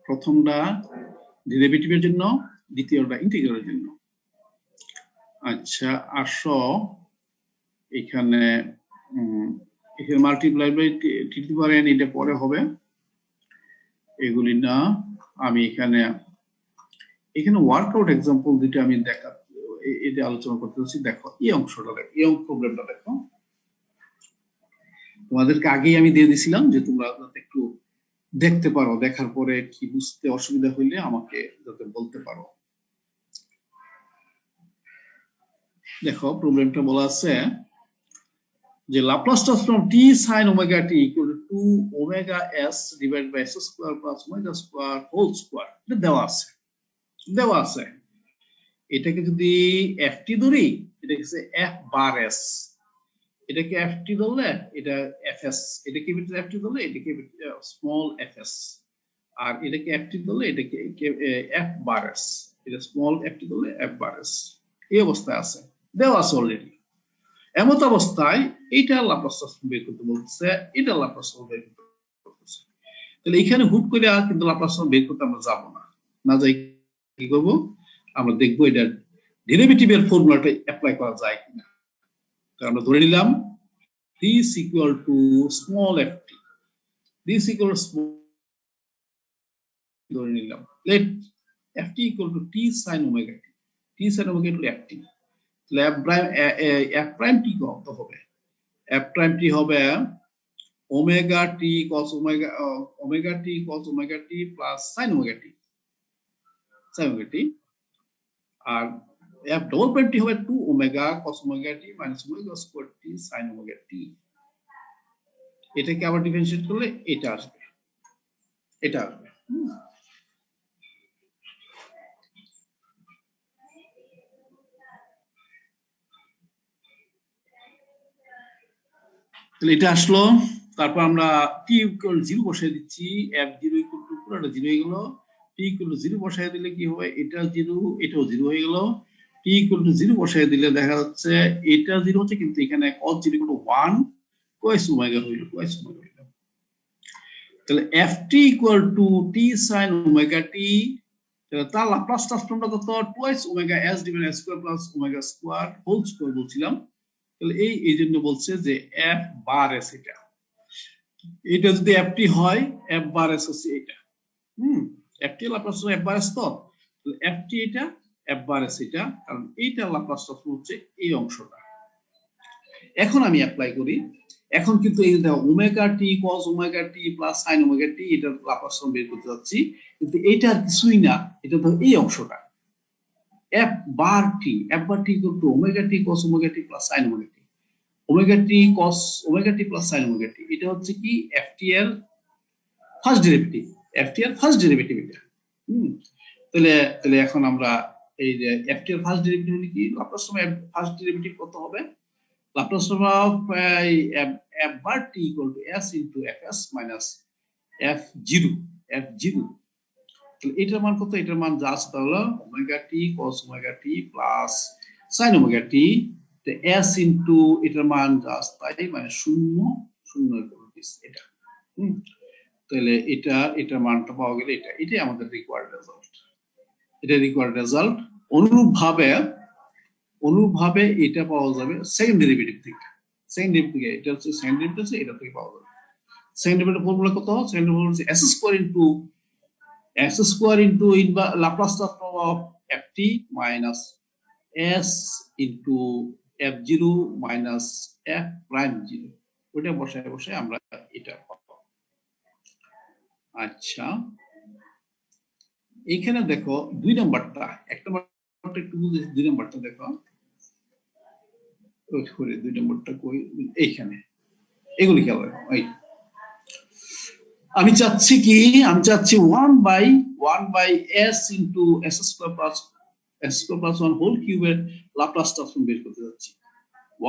প্রথমটা ডেরিভেটিভের জন্য, দ্বিতীয়টা ইন্টিগ্রালের জন্য। আচ্ছা, আসো এখানে multiply by t to the power n, এটা পরে হবে, এগুলি না। আমি এখানে ওয়ার্কআউট এক্সাম্পল দুটো আমি এটা আলোচনা করতেছি। দেখো এই অংশটা, দেখো এই প্রবলেমটা, দেখো তোমাদেরকে আগেই আমি দিয়ে দিছিলাম যে তোমরা যাতে একটু দেখতে পারো, দেখার পরে কি বুঝতে অসুবিধা হইলে আমাকে যাতে বলতে পারো। দেখো প্রবলেমটা বলা আছে যে Laplace transform t sin omega t equal to 2 omega s divided by s square plus omega square whole square, এটা দেওয়া আছে। এটাকে যদি ft ধরি, এটা হচ্ছে f bar s, এটাকে ft ধরলে এটা fs, এটা ক্যাপিটাল ft ধরলে এটাকে স্মল fs, আর এটাকে ft ধরলে এটাকে f bar s, এটা স্মল ft ধরলে f bar s। এই অবস্থায় আছে, দেওয়া আছে অলরেডি। এমত অবস্থায় এইটা Laplace transform বের করতে বলতেছে, এটা Laplace transform বের করতে বলতেছে। তাহলে এখানে হুট করে কিন্তু Laplace transform বের করতে আমরা যাব না, যাই কি করব, আমরা দেখবো এটা ডেরিভেটিভের ফর্মুলাটা অ্যাপ্লাই করা যায় কিনা। তো আমরা ধরে নিলাম this equal to small ft, this equal to small, ধরে নিলাম let ft equal to t sin omega t, t sin omega to ft। তাহলে f prime t কত হবে, f prime t হবে omega T cos omega omega T cos omega T plus sin omega টি আর f ডবল প্রাইম টি হবে 2 ওমেগা cos ওমেগা টি মাইনাস ওমেগা স্কয়ার টি sin ওমেগা টি। এটাকে আবার ডিফারেন্সিয়েট করলে এটা আসবে, এটা আসবে। তাহলে এটা আসলো। তারপর আমরা টি ইকুয়াল 0 বসাই দিচ্ছি, f0 ইকুয়াল টু পুরোটা 0 হয়ে গেল। টি ইকুয়াল টু 0 বসাই দিলে কি হবে, এটা 0 এটাও 0 হয়ে গেল। টি ইকুয়াল টু 0 বসাই দিলে দেখা যাচ্ছে এটা 0 হচ্ছে, কিন্তু এখানে cos 0 equal to 1 cos omega হইল, cos ওমেগা হইল। তাহলে ft equal to t sin omega t, তাহলে তার লাপ্লাস ট্রান্সফর্মটা কত, 2 omega s divided by square plus omega square whole square বলছিলাম। তাহলে এই জন্য বলছে যে f বার s, এটা যদি ft হয় f বার s হচ্ছে এটা। ft লাপ্লাস f বার s, তো ft এটা, f বার s এটা, কারণ এইটা লাপ্লাস ট্রান্সফর্ম হচ্ছে এই অংশটা। এখন আমি অ্যাপ্লাই করি, এখন কিন্তু এই দেখো omega T cos omega T plus sin omega T, এটা লাপ্লাস ট্রান্সফর্ম বের করতে যাচ্ছি, কিন্তু এইটা আর কিছুই না, এটা তো এই অংশটা f bar T equal to omega T cos omega T plus sin omega T. Omega T cos omega T plus sin omega T, এটা হচ্ছে কি ft এর ফার্স্ট ডেরিভেটিভ, এটা। তাহলে এখন আমরা এই যে ft এর ফার্স্ট ডেরিভেটিভ হলো কি, লাপ্লাস ট্রান্সফর্ম ফার্স্ট ডেরিভেটিভ কত হবে, Laplace transform of f bar t equal two s into fs minus f0। তাহলে এটার মান কত, এটার মান যা আছে তা হলো omega T cos omega T plus sin omega টি, s ইনটু এটার মান যা আছে তাই, মানে 0 এটা। তাহলে এটার মানটা পাওয়া গেলে এটাই আমাদের রিকোয়ার্ড রেজাল্ট, এটা রিকোয়ার্ড রেজাল্ট। অনুরূপভাবে এটা পাওয়া যাবে সেকেন্ড ডেরিভেটিভ থেকে, এটা হচ্ছে সেকেন্ড ডেরিভেটিভ, এটা থেকে পাওয়া যাবে। সেকেন্ড ডেরিভেটিভ ফর্মুলা কত, সেকেন্ড ফর্মুলা হচ্ছে s square into Laplace transform of ft minus s into f0 minus f prime 0, ওটা বসায় আমরা এটা পাবো। আচ্ছা, এইখানে দেখো 2 নাম্বারটা, 1 নাম্বারটা একটু বুঝে, 2 নাম্বারটা দেখো, 2 নাম্বারটা কই, এইখানে এগুলি খেয়াল রাখো। আমি চাচ্ছি 1 by s into s square plus 1 whole কিউবের লাপ্লাস ট্রান্সফর্ম বের করতে যাচ্ছি।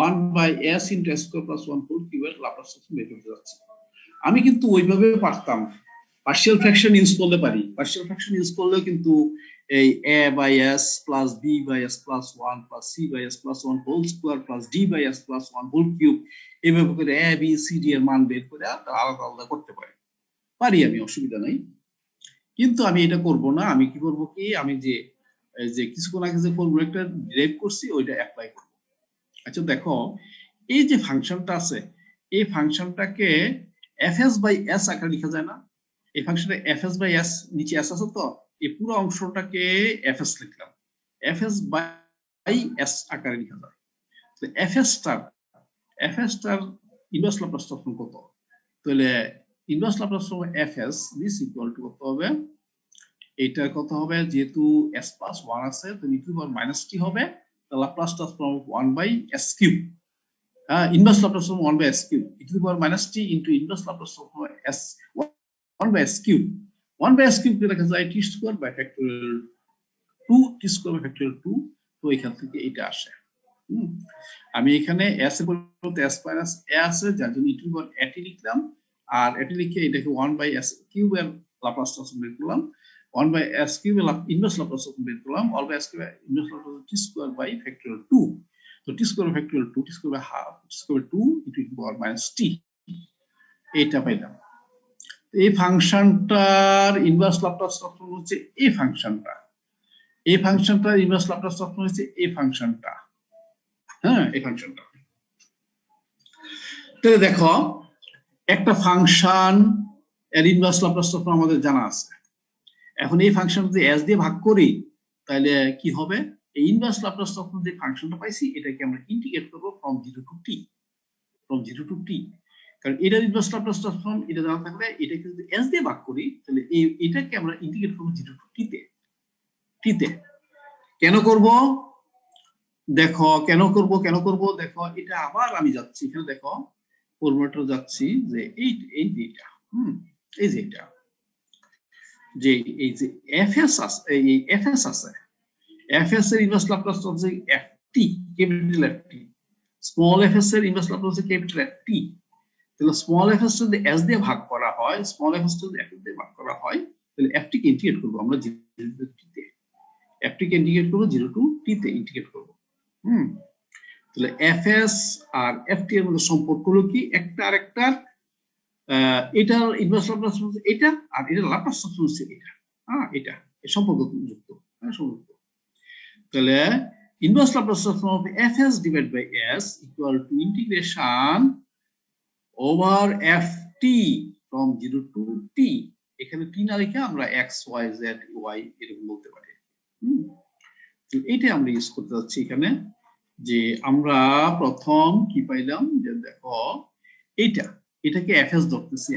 1 by s into s square plus 1 whole কিউবের লাপ্লাস ট্রান্সফর্ম বের করতে যাচ্ছি। আমি কিন্তু ওইভাবে পারতাম, পার্শিয়াল ফ্র্যাকশন ইউজ করলে পারি, পার্শিয়াল ফ্র্যাকশন ইউজ করলে কিন্তু এই a by s plus b by s plus 1 plus c by s plus 1 whole square plus d by s plus 1 whole cube, এইভাবে করে a b c d এর মান বের করে আলাদা আলাদা করতে পারি, আমি অসুবিধা নাই। কিন্তু আমি এটা করব না, আমি কি করব কি, আমি যে কিছুক্ষণ আগে যে ফর্মুলাটা ডিরাইভ করছি ওইটা অ্যাপ্লাই করব। আচ্ছা দেখো, এই যে ফাংশনটা আছে, এই ফাংশনটাকে fs বাই s আকারে লেখা যায় না, এই ফাংশনে fs বাই s নিচে s আছে, তো এই পুরো অংশটাকে fs লিখলাম, fs বাই s আকারে লেখা যায়। তো fs টার ইনভার্স ল্যাপ্লাস ট্রান্সফর্ম কত, তাহলে inverse Laplace transform fs this equal to কত হবে, এটা কত হবে, যেহেতু s প্লাস 1 আছে তো e to the power minus t হবে, তাহলে Laplace transform 1 by s cube, inverse Laplace transform 1 by s cube, e to the power minus t into inverse Laplace transform s 1 by s cube. 1 by s cube কে লেখা যায় t square by factorial 2, t square by factorial 2, তো এখান থেকে এটা আসে। আমি এখানে s এর পরিবর্তে s মাইনাস a আছে, যার জন্য e to the power at লিখলাম, আর এটি লিখে এটাকে 1 বাই s কিউব এর লাপ্লাস ট্রান্সফর্ম বের করলাম, 1 by s কিউব এর ইনভার্স লাপ্লাস ট্রান্সফর্ম বের করলাম, all by s cube inverse Laplace t square by factorial 2, তো t square factorial 2, t square by half, t square 2 into e to the power minus t, এটা পাইলাম। এই ফাংশনটার ইনভার্স লাপ্লাস ট্রান্সফর্ম হচ্ছে এই ফাংশনটা, এই ফাংশনটার ইনভার্স লাপ্লাস ট্রান্সফর্ম হচ্ছে এই ফাংশনটা, এই ফাংশনটা। তাহলে দেখো, একটা ফাংশন এর ইনভার্স লাপ্লাস ট্রান্সফর্ম আমাদের জানা আছে, এখন এই ফাংশন যদি s দিয়ে ভাগ করি তাহলে কি হবে, এই ইনভার্স ল্যাপ্লাস ট্রান্সফর্ম যে ফাংশনটা পাইছি এটাকে আমরা ইন্টিগ্রেট করব ফ্রম 0 টু t, কারণ এটা ইনভার্স ল্যাপ্লাস ট্রান্সফর্ম, এটা জানা থাকলে এটাকে যদি এস দিয়ে ভাগ করি তাহলে এটাকে আমরা ইন্টিগ্রেট করবো 0 to t তে। কেন করব দেখো, কেন করব দেখো, এটা আবার আমি যাচ্ছি এখানে, দেখো ফর্মুলাটা যাচ্ছি যে এই যে এটা, এই যে এটা, যে এই যে এফএস আছে, এই এফএস আছে, এফএস এর ইনভার্স ল্যাপ্লাস হচ্ছে FT, capital FT. Small FS এর ইনভার্স ল্যাপ্লাস হচ্ছে ক্যাপিটাল এফটি। তাহলে স্মল এফএস যদি এস দিয়ে ভাগ করা হয়, স্মল এফএস যদি এফ দিয়ে ভাগ করা হয়, তাহলে এফটি কে ইন্টিগ্রেট করব আমরা 0 to t তে। এফটি কে ইন্টিগ্রেট করব 0 to t তে ইন্টিগ্রেট করব। তাহলে এফএস আর এফটি এর মধ্যে সম্পর্ক হলো কি, একটা আরেকটার এটার ইনভার্স ল্যাপ্লাস হচ্ছে এটা, আর এটার ল্যাপ্লাস হচ্ছে এটা, এটা এই সম্পর্ক যুক্ত, সম্পর্ক। তাহলে inverse Laplace transform of fs divide by s equal to integration over ft from 0 to t। এখানে t না রেখে আমরা x y z y এরকম বলতে পারি। তো এটা আমরা ইউজ করতে যাচ্ছি এখানে, যে আমরা প্রথম কি পাইলাম, যে দেখো এটাকে fs ধরতেছি,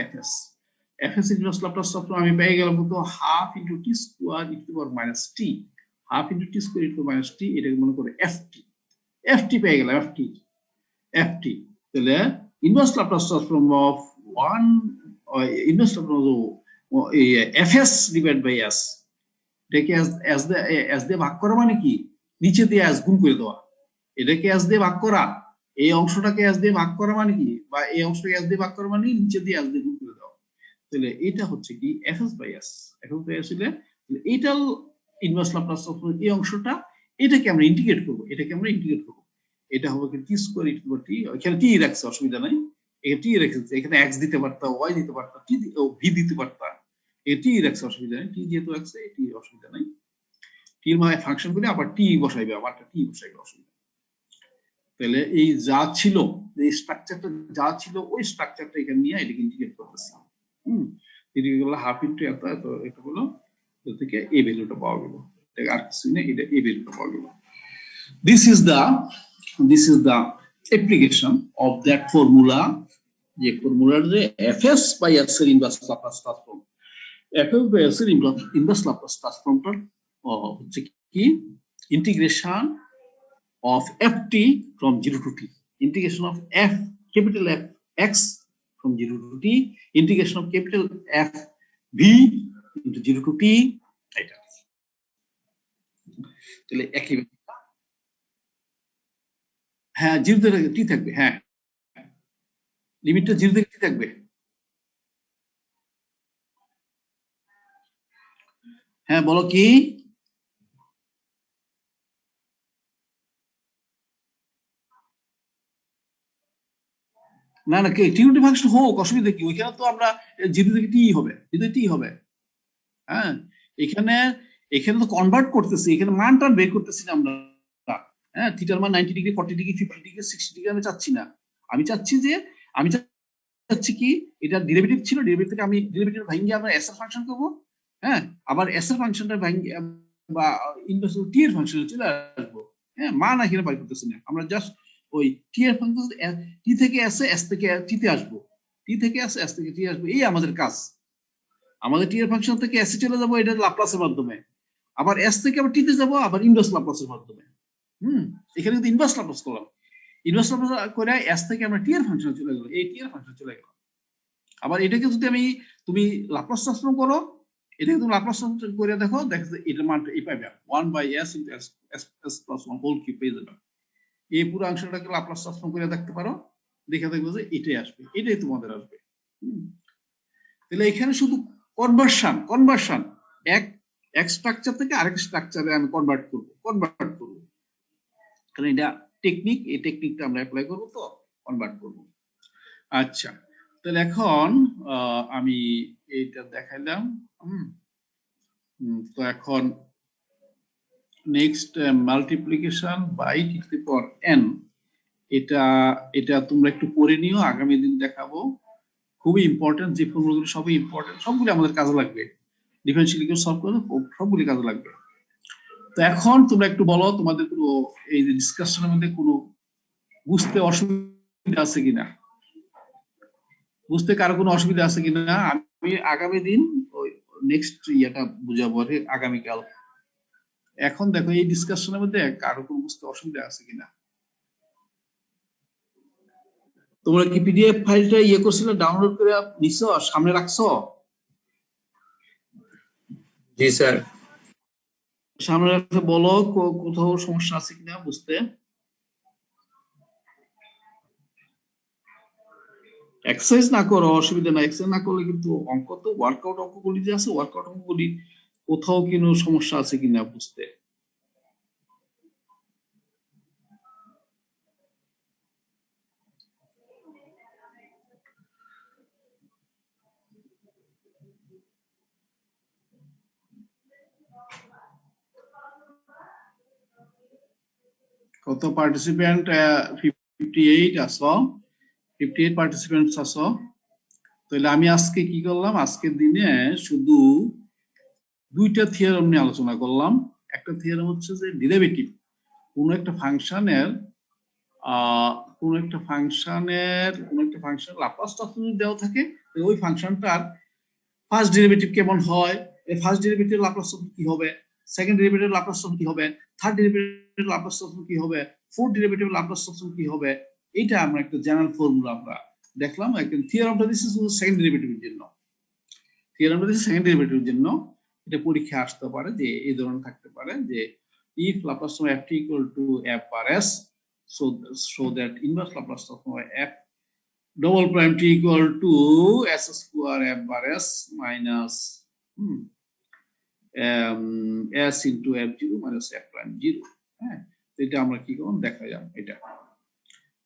fs ইনভার্স ল্যাপ্লাস ট্রান্সফর্ম আমি পেয়ে গেলাম কত, half into t square e to power minus t, half into t square e to minus t, এটাকে মনে করে ft পেয়ে গেলাম, ft। তাহলে inverse Laplace transform of inverse Laplace fs divide by s, এটাকে s দিয়ে ভাগ করা মানে কি, নিচে দিয়ে s গুণ করে দেওয়া। এটাকে s দিয়ে ভাগ করা, এই অংশটাকে s দিয়ে ভাগ করা মানে কি, বা এই অংশটাকে s দিয়ে ভাগ করা মানে নিচে দিয়ে s দিয়ে গুণ করে দেওয়া। তাহলে এটা হচ্ছে কি fs by s, fs by s হলে এটার ইনভার্স ল্যাপ্লাস ট্রান্সফর্ম এই অংশটা, এটাকে আমরা ইন্টিগ্রেট করব, এটা হবে কি t square e to power t, এখানে t রাখছে অসুবিধা নাই, এখানে t রেখেছে, এখানে x দিতে পারতা, y দিতে পারতা, t v দিতে পারতা, এই t রাখছে অসুবিধা নাই, t যেহেতু রাখছে t অসুবিধা নাই, t এর মানে ফাংশন করে আবার t বসাইবে, আবার t বসাইবে, অসুবিধা। তাহলে এই যা ছিল, এই স্ট্রাকচারটা যা ছিল, ওই স্ট্রাকচারটা এখানে নিয়ে এটাকে ইন্টিগ্রেট করতেছি। এদিকে গেল হাফ ইনটু এত, এটা হলো থেকে এই ভ্যালুটা পাওয়া গেল, আর কিছু না, এটা এই ভ্যালুটা পাওয়া গেল। This is the application of that formula, যে ফর্মুলার যে fs by s এর inverse Laplace transform, fs by s এর ইনভার্স ল্যাপ্লাস ট্রান্সফর্মটা হচ্ছে কি integration of ft from 0 to t, integration of f capital F x from 0 to t, integration of capital F v into 0 to t, এটা। তাহলে একই, হ্যাঁ 0 থেকে t থাকবে, হ্যাঁ লিমিটটা 0 থেকে t থাকবে। হ্যাঁ বলো কি, না না টিউটি ফাংশন হোক, অসুবিধা কি, ওইখানে তো আমরা 0 থেকে টি হবে, 0 থেকে টি হবে। হ্যাঁ এখানে তো কনভার্ট করতেছি, এখানে মানটা বের করতেছি না আমরা। হ্যাঁ থিটার মান 90 ডিগ্রি, 40 ডিগ্রি, 50 ডিগ্রি, 60 ডিগ্রি আমি চাচ্ছি না। আমি চাচ্ছি কি, এটা ডেরিভেটিভ ছিল, ডেরিভেটিভ থেকে আমি ডেরিভেটিভ ভাঙিয়ে আমরা এস এর ফাংশন করব। হ্যাঁ আবার এস এর ফাংশনটা ভাঙিয়ে বা ইনভার্স টি এর ফাংশনে চলে আসবো। হ্যাঁ মান এখানে বের করতেছি না, আমরা জাস্ট ওই টি এর ফাংশন, টি থেকে এস, এস থেকে টি তে আসবো, টি থেকে এস, এস থেকে টি আসবো, এই আমাদের কাজ। আমাদের টি এর ফাংশন থেকে এস এ চলে যাবো, এটা ল্যাপ্লাসের মাধ্যমে, আবার এস থেকে আবার টি তে যাবো, আবার ইনভার্স ল্যাপ্লাসের মাধ্যমে। এখানে কিন্তু ইনভার্স ল্যাপ্লাস করলাম, ইনভার্স ল্যাপ্লাস করে এস থেকে আমরা টি এর ফাংশনে চলে গেল, এই টি এর ফাংশনে চলে গেল। আবার এটাকে যদি তুমি ল্যাপ্লাস ট্রান্সফর্ম করো, এটাকে তুমি ল্যাপ্লাস ট্রান্সফর্ম করে দেখো, এটার মানটা এই পাবে 1/s * s + 1 হোল কিউব পেয়ে যাবে। এই পুরো অংশটাকে ল্যাপ্লাস ট্রান্সফর্ম করে দেখতে পারো, দেখে দেখবে যে এটাই আসবে, এটাই তোমাদের আসবে। তাহলে এখানে শুধু কনভার্সন এক স্ট্রাকচার থেকে আরেক স্ট্রাকচারে আমি কনভার্ট করব। কারণ এটা টেকনিক, এই টেকনিকটা আমরা অ্যাপ্লাই করব, তো কনভার্ট করব। আচ্ছা তাহলে এখন আমি এইটা দেখাইলাম। তো এখন next multiplication by t to the power n, এটা তোমরা একটু পড়ে নিও, আগামী দিন দেখাবো। খুবই ইম্পর্টেন্ট, যে ফর্মুলাগুলো সবই ইম্পর্টেন্ট, সবগুলো আমাদের কাজে লাগবে, ডিফারেনশিয়াল ইকুয়েশন সলভ করতে সবগুলো কাজে লাগবে। তো এখন তোমরা একটু বলো, তোমাদের কোনো এই যে ডিসকাশনের মধ্যে কোনো বুঝতে অসুবিধা আছে কিনা? বুঝতে কারো কোনো অসুবিধা আছে কিনা? আমি আগামী দিন ওই নেক্সট ইয়েটা বুঝাবো আগামীকাল। এখন দেখো এই ডিসকাশনের মধ্যে কারো কোনো বুঝতে অসুবিধা আছে কিনা? তোমরা কি পিডিএফ ফাইলটা ইয়ে করছিলে, ডাউনলোড করে নিছো, সামনে রাখছো? জি স্যার। সামনে রাখতে বলো কোথাও সমস্যা আছে কিনা বুঝতে। এক্সারসাইজ না করো অসুবিধা নাই, এক্সারসাইজ না করলে কিন্তু অঙ্ক তো ওয়ার্কআউট অঙ্কগুলি যে আছে, ওয়ার্কআউট অঙ্কগুলি কোথাও কোনো সমস্যা আছে কিনা বুঝতে। কত পার্টিসিপেন্ট? 58 আছো, 58 পার্টিসিপেন্টস আছো। তাহলে আমি আজকে কি করলাম, আজকের দিনে শুধু দুইটা থিওরেম নিয়ে আলোচনা করলাম। একটা থিওরেম হচ্ছে যে ডেরিভেটিভ কোন একটা ফাংশনের কোন একটা ফাংশন লাপ্লাস ট্রান্সফর্ম দেওয়া থাকে, ওই ফাংশনটার ফার্স্ট ডেরিভেটিভ কেমন হয়, এই ফার্স্ট ডেরিভেটিভ লাপ্লাস ট্রান্সফর্ম কি হবে, সেকেন্ড ডেরিভেটিভ লাপ্লাস ট্রান্সফর্ম কি হবে, থার্ড ডেরিভেটিভ লাপ্লাস ট্রান্সফর্ম কি হবে, ফোর্থ ডেরিভেটিভ লাপ্লাস ট্রান্সফর্ম কি হবে। এটা আমরা একটা জেনারেল ফর্মুলা আমরা দেখলাম। একদম থিওরেমটা দিচ্ছি শুধু সেকেন্ড ডেরিভেটিভের জন্য, থিওরেমটা দিচ্ছি সেকেন্ড ডেরিভেটিভের জন্য। এটা পরীক্ষা আসতে পারে যে এই ধরনের থাকতে পারে যে if Laplace transform f equal to f bar s, so that inverse Laplace transform f double prime t equal to s square f bar s minus s into f0 minus f prime 0। হ্যাঁ, এটা আমরা কি করব দেখা যাক। এটা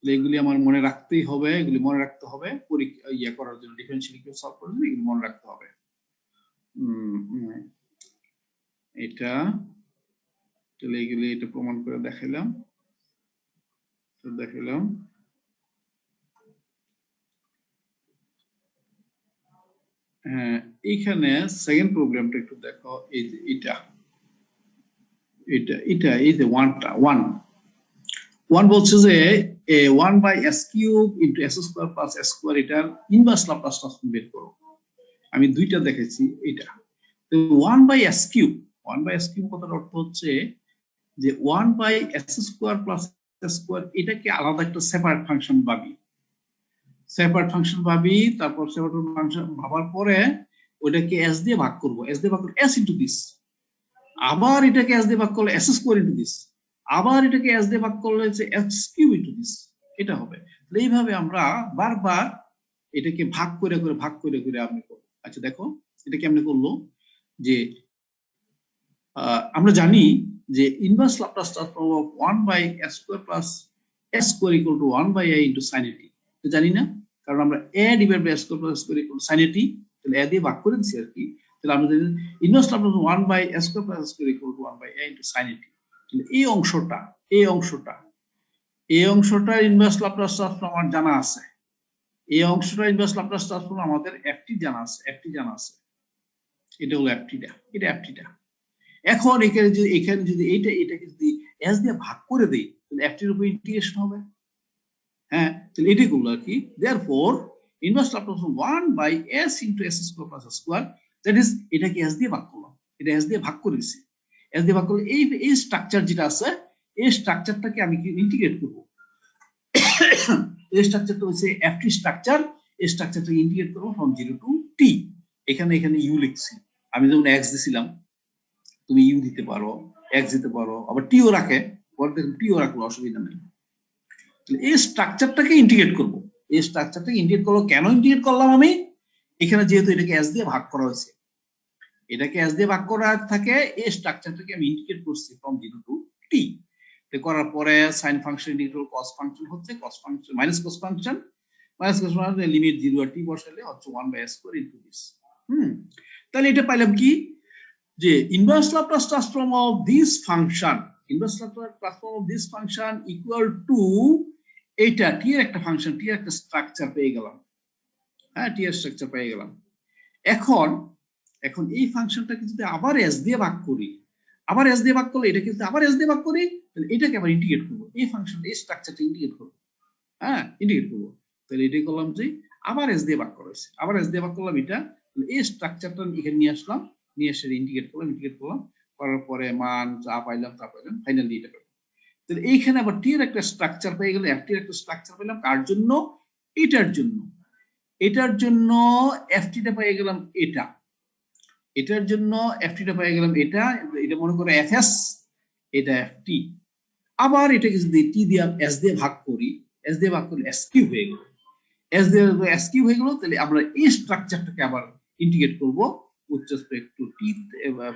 এগুলি আমার মনে রাখতেই হবে, এগুলি মনে রাখতে হবে পরীক্ষা ইয়ে করার জন্য, ডিফারেনশিয়াল ইকুয়েশন সলভ করার জন্য এগুলি মনে রাখতে হবে। এটা তাহলে এগুলি এটা প্রমাণ করে দেখাইলাম। এইখানে সেকেন্ড প্রবলেমটা একটু দেখো। এই যে এটা এই যে ওয়ান বলছে যে 1/s³ into s² plus s², এটার ইনভার্স লাপ্লাস ট্রান্সফর্ম বের করো। আমি দুইটা দেখেছি। এটা 1/s³ কথার অর্থ হচ্ছে যে 1/s² plus s², এটাকে আলাদা একটা সেপারেট ফাংশন ভাবি, তারপর সেপারেট ফাংশন ভাবার পরে ওইটাকে s দিয়ে ভাগ করব, s ইনটু দিস, আবার এটাকে s দিয়ে ভাগ করলে s² ইনটু দিস, আবার এটাকে s দিয়ে ভাগ করলে হচ্ছে s³ ইনটু দিস। এটা হবে। এইভাবে আমরা বারবার এটাকে ভাগ করে আপনি করব। আচ্ছা দেখো এটা কেমনে করলো, যে আমরা জানি যে inverse Laplace transform of 1/s² plus s² equal to 1/a into sin at, জানি না, কারণ আমরা a divided by s² plus s² equal to sin at, তাহলে a দিয়ে ভাগ করে দিছি আর কি। তাহলে আমরা জানি inverse Laplace 1/s² plus s² equal to 1/a into sin at। তাহলে এই অংশটা ইনভার্স লাপ্লাস ট্রান্সফর্ম আমার জানা আছে, এই অংশটা ইনভার্স লাপ্লাস ট্রান্সফর্ম আমাদের ft জানা আছে, এটা হলো ft টা। এখন এখানে যদি এটাকে যদি s দিয়ে ভাগ করে দেই তাহলে f এর উপর ইন্টিগ্রেশন হবে। হ্যাঁ, তাহলে এটাই করলো আর কি। therefore inverse Laplace 1/s into s² plus s², that is এটাকে s দিয়ে ভাগ করলাম, এটা s দিয়ে ভাগ করে দিছি। s দিয়ে ভাগ করলে এই স্ট্রাকচার যেটা আছে, এই স্ট্রাকচারটাকে আমি কি ইন্টিগ্রেট করব। এই স্ট্রাকচারটা হচ্ছে ft স্ট্রাকচার, এই স্ট্রাকচারটাকে ইন্টিগ্রেট করব ফ্রম 0 to t। এখানে u লিখছি, আমি যেমন x দিছিলাম, তুমি ইউ দিতে পারো, এক্স দিতে পারো, আবার টিও রাখে, পরে দেখুন টিও রাখলো, অসুবিধা নেই। এই স্ট্রাকচারটাকে ইন্টিগ্রেট করব। এই স্ট্রাকচারটাকে ইন্টিগ্রেট করলো, কেন ইন্টিগ্রেট করলাম আমি, এখানে যেহেতু এটাকে এস দিয়ে ভাগ করা হয়েছে, এটাকে এস দিয়ে ভাগ করা থাকে, এই স্ট্রাকচারটাকে আমি ইন্টিগ্রেট করছি ফ্রম 0 to t। করার পরে sine function integral cos function হচ্ছে, cos function minus cos function limit 0 আর t বসালে হচ্ছে 1/s² ইনটু দিস। তাহলে এটা পাইলাম কি, যে inverse Laplace transform of this function, equal to এইটা টি এর একটা ফাংশন, টি এর একটা স্ট্রাকচার পেয়ে গেলাম। হ্যাঁ, টি এর স্ট্রাকচার পেয়ে গেলাম। এখন এই ফাংশনটাকে যদি আবার এস দিয়ে ভাগ করি, এটাকে যদি আবার এস দিয়ে ভাগ করি, তাহলে এটাকে আবার ইন্টিগ্রেট করবো, এই ফাংশন এই স্ট্রাকচারটা ইন্টিগ্রেট করবো। হ্যাঁ, ইন্টিগ্রেট করবো। তাহলে এটাই করলাম যে আবার এস দিয়ে ভাগ করা হয়েছে, আবার এস দিয়ে ভাগ করলাম। এটা এই স্ট্রাকচারটা এখানে নিয়ে আসলাম, নিয়ে এসে ইন্টিগ্রেট করলাম, করার পরে মান যা পাইলাম ফাইনালি এটা পেলাম। তাহলে এইখানে আবার টি এর একটা স্ট্রাকচার পেয়ে গেল, এফ টি এর একটা স্ট্রাকচার পেলাম। কার জন্য? এটার জন্য। এটার জন্য এফ টিটা পেয়ে গেলাম এটা, এটার জন্য এফ টিটা পেয়ে গেলাম এটা, এটা মনে করো এফ এস, এটা এফ টি। আবার এটাকে যদি টি দিয়ে এস দিয়ে ভাগ করি, এস দিয়ে ভাগ করলে এস কিউ হয়ে গেল, এস দিয়ে এস কিউ হয়ে গেল। তাহলে আমরা এই স্ট্রাকচারটাকে আবার ইন্টিগ্রেট করব with respect to T,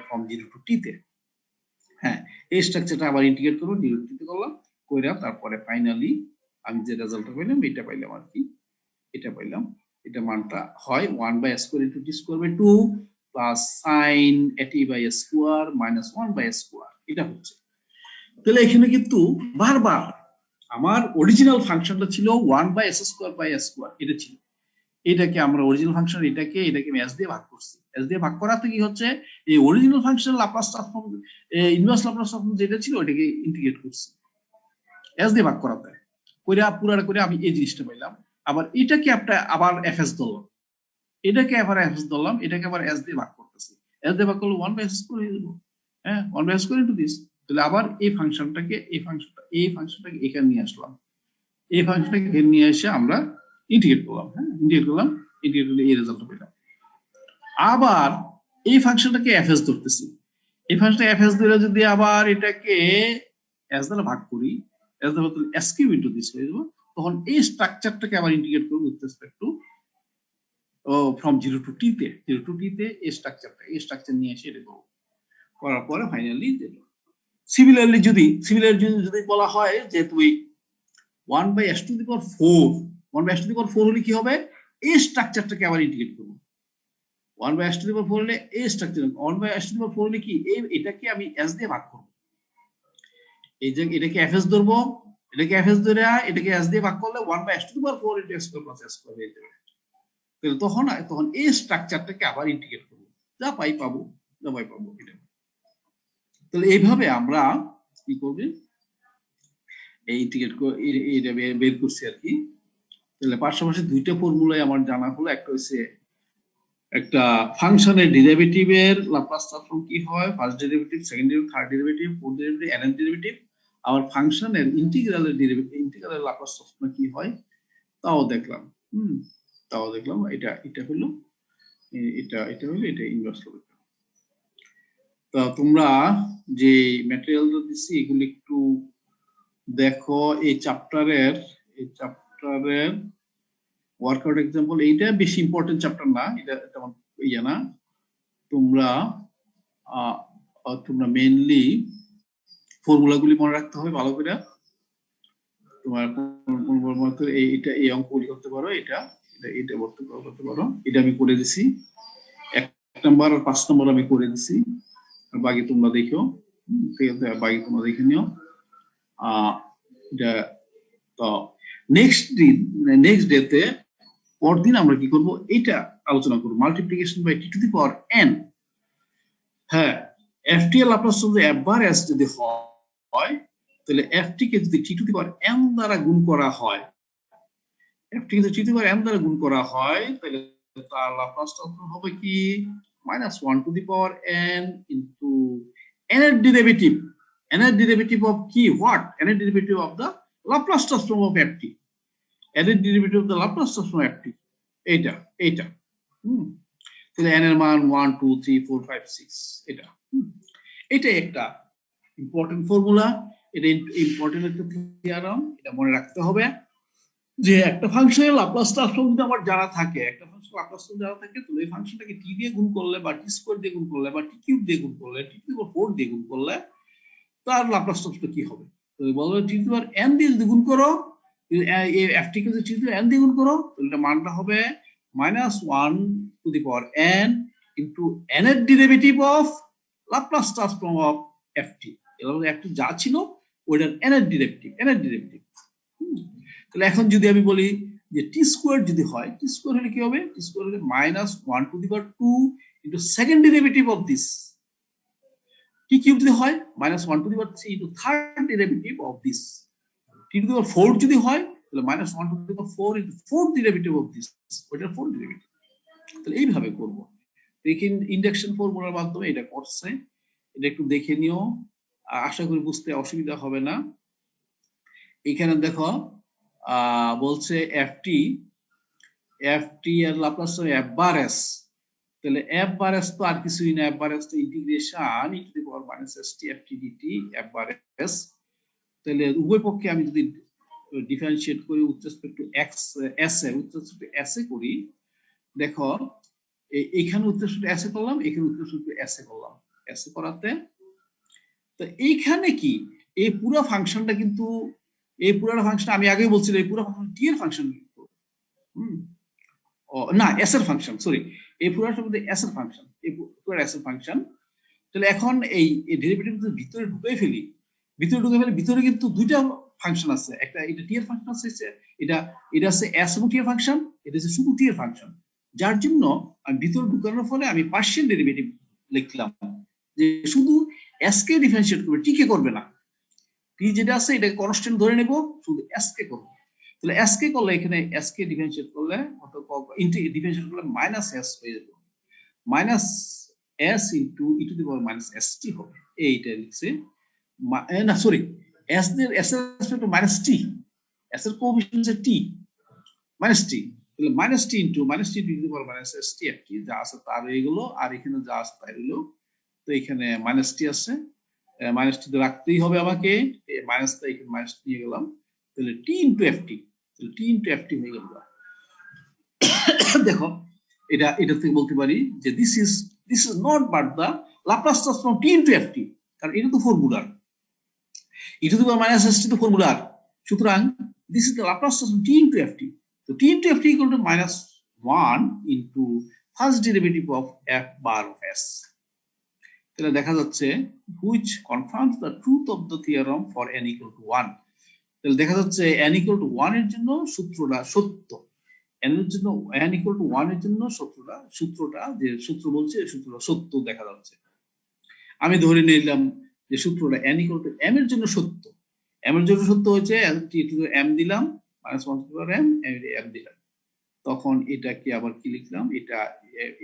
from 0 to T তে। হ্যাঁ, এই স্ট্রাকচারটা আবার ইন্টিগ্রেট করব, 0 টু টি তে করলাম, কইরা তারপরে ফাইনালি আমি যে রেজাল্টটা পাইলাম এটা পাইলাম আর কি, এটা পাইলাম। এটা মানটা হয় 1/s² * t² / 2 plus sin at/s² minus 1/s²। এটা হচ্ছে। তাহলে এখানে কিন্তু বারবার আমার অরিজিনাল ফাংশনটা ছিল 1/s²/s², এটা ছিল। এটাকে আমরা অরিজিনাল ফাংশন, এটাকে আমি s দিয়ে ভাগ করছি। s দিয়ে ভাগ করাতে কি হচ্ছে, এই original function Laplace transform, inverse Laplace transform যেটা ছিল ওটাকে ইন্টিগ্রেট করছি s দিয়ে ভাগ করাতে, কইরা পুরাটা করে আমি এই জিনিসটা পাইলাম। আবার এটাকে আবার fs ধরলাম, এটাকে আবার fs ধরলাম, এটাকে আবার s দিয়ে ভাগ করতেছি। s দিয়ে ভাগ করলে 1/s² হয়ে যাবে। হ্যাঁ, 1/s² * this। তাহলে আবার এই ফাংশনটাকে এখানে নিয়ে আসলাম, এই ফাংশনটাকে এখানে নিয়ে এসে আমরা ইন্টিগ্রেট করলাম। হ্যাঁ, ইন্টিগ্রেট করলে এই রেজাল্টটা পেলাম। আবার এই ফাংশনটাকে fs ধরতেছি, এই ফাংশনটা fs ধরে যদি আবার এটাকে s দ্বারা ভাগ করি, s দ্বারা তাহলে s কিউ ইনটু দিস হয়ে যাবে। তখন এই স্ট্রাকচারটাকে আবার ইন্টিগ্রেট করব with respect to from 0 to T তে, 0 টু টি তে এই স্ট্রাকচার নিয়ে এসে এটা করব, করার পরে ফাইনালি দিল। সিমিলারলি যদি বলা হয় যে তুমি 1/s⁴ হলে কি হবে, এই স্ট্রাকচারটাকে আবার ইন্টিগ্রেট করব। 1/s⁴ হলে এই স্ট্রাকচার, 1/s⁴ হলে কি এটাকে আমি s দিয়ে ভাগ করব, এই যে এটাকে fs ধরবো, এটাকে fs ধরে এটাকে s দিয়ে ভাগ করলে 1/s⁴ * s² + s² হয়ে যাবে। তাহলে তখন এই স্ট্রাকচারটাকে আবার ইন্টিগ্রেট করব, যা পাবো এটা। তাহলে এইভাবে আমরা কি করব, এই ইন্টিগ্রেট এটা বের করছি আর কি। তাহলে পাশাপাশি দুইটা ফর্মুলাই আমার জানা হলো, একটা হচ্ছে একটা ফাংশনের ডেরিভেটিভের লাপ্লাস ট্রান্সফর্ম কি হয়, first derivative, second derivative, third derivative, fourth derivative, nth derivative. আর ফাংশনের ইন্টিগ্রালের লাপ্লাস ট্রান্সফর্ম কি হয় তাও দেখলাম। এটা হলো এটা ইনভার্স হবে। তা তোমরা যে ম্যাটেরিয়ালটা দিচ্ছি এগুলো একটু দেখো। এই চ্যাপ্টারের ওয়ার্কআউট এক্সাম্পল, এইটা বেশি ইম্পর্টেন্ট চ্যাপ্টার না, এটা তেমন ইয়ে না। তোমরা মেইনলি ফর্মুলাগুলি মনে রাখতে হবে ভালো করে। তোমার এইটা এই অঙ্কগুলি করতে পারো, এটা করতে পারো। এটা আমি করে দিছি 1 নাম্বার আর 5 নাম্বার আমি করে দিছি, বাকি তোমরা দেখো, ঠিক আছে, বাকি তোমরা দেখে নিও। তো নেক্সট ডেতে পরদিন আমরা কি করব, এটা আলোচনা করব, multiplication by t to the power n। হ্যাঁ, ft এর লাপ্লাস যদি f/s যদি হয়, তাহলে ft কে যদি টি টু দি পাওয়ার n দ্বারা গুণ করা হয়, ft কে যদি টি টু দি পাওয়ার n দ্বারা গুণ করা হয়, তাহলে তার লাপ্লাস ট্রান্সফর্ম হবে কি -1 to the power n into n এর ডেরিভেটিভ অফ কি, হোয়াট, n এর derivative of the Laplace transform of ft, n এর derivative of the Laplace transform of ft, এইটা তাহলে n এর মান 1 2 3 4 5 6, এটা একটা ইম্পর্টেন্ট ফর্মুলা, এটা ইম্পর্টেন্ট একটা থিওরাম, এটা মনে রাখতে হবে যে একটা ফাংশনের লাপ্লাস ট্রান্সফর্ম যদি আমার জানা থাকে, তাহলে এই ফাংশনটাকে টি দিয়ে গুণ করলে বা টি স্কয়ার দিয়ে গুণ করলে বা টি কিউব দিয়ে গুণ করলে, টি টু দি পাওয়ার 4 দিয়ে গুণ করলে তার লাপ্লাস ট্রান্সফর্ম কি হবে। তো বলো টি টু দি পাওয়ার n দিয়ে যদি গুণ করো, ft কে যদি টি টু দি পাওয়ার n দিয়ে গুণ করো, তাহলে এটা মানটা হবে -1 to the power n into n এর derivative of Laplace transform of ft। এর ft যা ছিল ওইটার n এর ডেরিভেটিভ। তাহলে এখন যদি আমি বলি যে টি স্কয়ার যদি হয়, টি স্কয়ার হলে কি হবে, টি স্কয়ার হলে -1 to the power 2 into second derivative of this. T cube যদি হয় -1 to the power 3 into third derivative of this. T to the power 4 যদি হয় তাহলে minus one to the power four into fourth derivative of this, ওইটার ফোর্থ ডেরিভেটিভ। তাহলে এইভাবে করবো। ইন্ডাকশন ফর্মুলার মাধ্যমে এটা করছে, এটা একটু দেখে নিও, আশা করি বুঝতে অসুবিধা হবে না। এখানে দেখো বলছে এফটি এর ল্যাপ্লাস এফ বার এস, তাহলে এফ বার এস তো আর কিছুই না, এফ বার এস তো integration e to the power minus S t f t d t f bar s. তাহলে উভয় পক্ষে আমি যদি ডিফারেন্সিয়েট করি with respect to x s এ, উইথ রেসপেক্ট টু এস এ করি, দেখো এইখানে উইথ রেসপেক্ট টু এস এ করলাম, এখানে উইথ রেসপেক্ট টু এস এ করলাম, এস এ করাতে তো এইখানে কি এই পুরো ফাংশনটা কিন্তু এই পুরো ফাংশন আমি আগেই বলছিলাম এই পুরো ফাংশন টি এর ফাংশন কিন্তু না এস এর ফাংশন, সরি এই পুরোটার মধ্যে এস এর ফাংশন, এই পুরো এস এর ফাংশন। তাহলে এখন এই ডেরিভেটিভ ভিতরে ঢুকে ফেলি, ভিতরে কিন্তু দুইটা ফাংশন আছে, একটা এটা টি এর ফাংশন আছে, এটা এটা আছে এস এবং টি এর ফাংশন, এটা হচ্ছে শুধু টি এর ফাংশন, যার জন্য আমি ভিতরে ঢুকানোর ফলে আমি পার্শিয়াল ডেরিভেটিভ লিখলাম যে শুধু এস কে ডিফারেন্সিয়েট করবে, টি কে করবে না, টি যেটা আছে এটাকে কনস্ট্যান্ট ধরে নেব, শুধু এস কে করবে। তাহলে এস কে করলে এখানে এস কে ডিফারেন্সিয়েট করলে ডিফারেন্সিয়েট করলে মাইনাস এস হয়ে যাবে, minus S into E to the power minus S T হবে, এইটা লিখছে না সরি এস এর respect to minus T, S এর কোএফিসিয়েন্ট হচ্ছে টি মাইনাস টি, তাহলে minus T into two the power minus S t f টি যা আছে তার হয়ে গেল, আর এখানে যা আছে তাই হলো। তো এখানে মাইনাস টি আছে, মাইনাস টি তো রাখতেই হবে আমাকে, মাইনাসটা এখানে মাইনাস নিয়ে গেলাম, তাহলে টি ইন্টু এফ টি, তাহলে টি ইন্টু এফ টি হয়ে গেল। দেখো এটা থেকে বলতে পারি যে this is not but the Laplace transform T into F T, কারণ এটা তো ফর্মুলার, E to the power minus S T তো ফর্মুলার, সুতরাং this is the Laplace transform T into F T. তো T into F T equal to minus one into first derivative of F bar of S. তাহলে দেখা যাচ্ছে which confirms the truth of the theorem for n equal to 1, তাহলে দেখা যাচ্ছে n equal to 1 এর জন্য সূত্রটা সত্য, n এর জন্য n equal to 1 এর জন্য সূত্রটা যে সূত্র বলছে এই সূত্রটা সত্য দেখা যাচ্ছে। আমি ধরে নিলাম যে সূত্রটা n equal to m এর জন্য সত্য, m এর জন্য সত্য হচ্ছে t to the m দিলাম minus 1 to the power m, m দিলাম, তখন এটা কি আবার কি লিখলাম,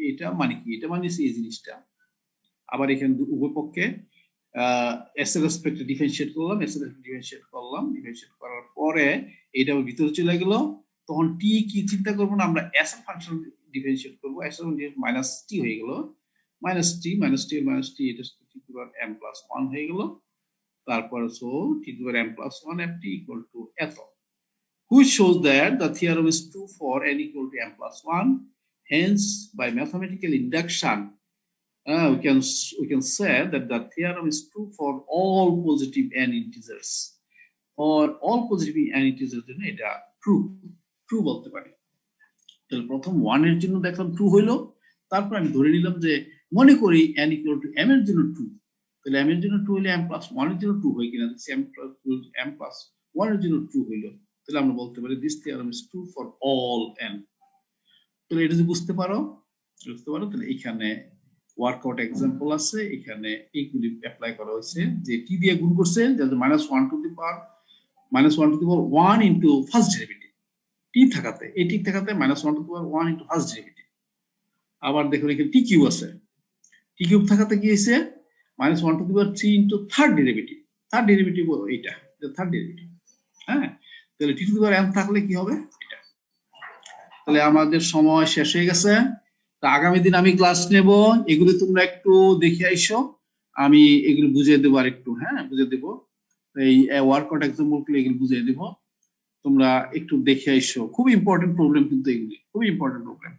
এটা মানে কি, এটা মানে এই জিনিসটা আবার এখানে উভয় পক্ষে এস এর রেসপেক্টে ডিফারেন্সিয়েট করলাম, এস এর ডিফারেন্সিয়েট করলাম, ডিফারেন্সিয়েট করার পরে এটা আবার ভিতরে চলে গেল, তখন টি কি চিন্তা করবো না, আমরা এস এর ফাংশন ডিফারেন্সিয়েট করবো, এস এর মাইনাস টি হয়ে গেল, মাইনাস টি এটা t to power m plus 1 হয়ে গেল, তারপর so t to power m plus 1 ft equal to এত, which shows that the theorem is true for n equal to m plus 1. Hence, by mathematical induction, we can say that the theorem is true for all positive n integers. For all positive n integers জন্য এটা ট্রু বলতে পারি। তাহলে প্রথম 1 এর জন্য দেখলাম ট্রু হইলো, তারপর আমি ধরে নিলাম যে মনে করি n equal to m এর জন্য ট্রু, তাহলে m এর জন্য ট্রু হলে m plus 1 এর জন্য ট্রু হয় কিনা, m plus 1 এর জন্য ট্রু হইলো, তাহলে আমরা বলতে পারি this theorem is true for all n। তাহলে এটা যদি বুঝতে পারো তাহলে এখানে ওয়ার্কআউট এক্সাম্পল আছে, এখানে এইগুলি অ্যাপ্লাই করা হয়েছে যে টি দিয়ে গুণ করছে যাতে -1 to the power 1 into first derivative, T থাকাতে এই টি থাকাতে -1 to the power 1 into first derivative. আবার দেখুন এখানে টি কিউব আছে, টি কিউব থাকাতে কি হয়েছে -1 to the power 3 into third derivative এইটা থার্ড ডেরিভেটিভ, হ্যাঁ, তাহলে টি টু দি পাওয়ার m থাকলে কি হবে এটা। তাহলে আমাদের সময় শেষ হয়ে গেছে, আগামী দিন আমি ক্লাস নেব, এগুলো তোমরা একটু দেখে আইসো, আমি এগুলো বুঝিয়ে দেবো আর একটু, হ্যাঁ বুঝিয়ে দেবো, এই ওয়ার্কআউট এক্সাম্পল গুলো এগুলো বুঝিয়ে দেবো, তোমরা একটু দেখে আইসো, খুব ইম্পর্টেন্ট প্রবলেম কিন্তু এগুলি খুব ইম্পর্টেন্ট প্রবলেম।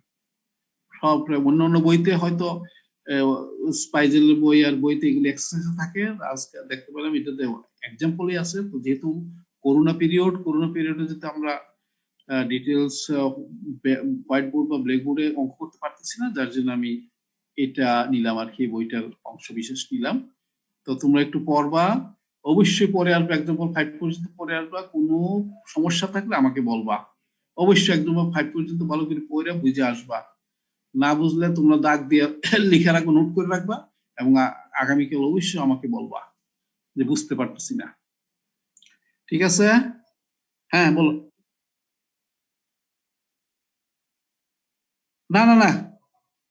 সব অন্যান্য বইতে হয়তো স্পাইজেলের বই আর বইতে এগুলো এক্সারসাইজ থাকে, আজকে দেখতে পেলাম এটাতে এক্সাম্পলই আছে। তো যেহেতু করোনা পিরিয়ডে যেতে আমরা ডিটেলস হোয়াইট বোর্ড বা ব্ল্যাক বোর্ডে অঙ্ক করতে পারতেছি না, যার জন্য আমি এটা নিলাম আর কি, বইটার অংশ বিশেষ নিলাম। তো তোমরা একটু পড়বা, অবশ্যই পরে আসবে, এক্সাম্পল 5 পর্যন্ত পরে আসবা, কোনো সমস্যা থাকলে আমাকে বলবা, অবশ্যই একদম 5 পর্যন্ত ভালো করে পড়ে বুঝে আসবা, না বুঝলে তোমরা দাগ দিয়ে লিখে রাখবা, নোট করে রাখবা, এবং আগামীকাল অবশ্যই আমাকে বলবা যে বুঝতে পারতেছি না। ঠিক আছে, হ্যাঁ বলো। না না না,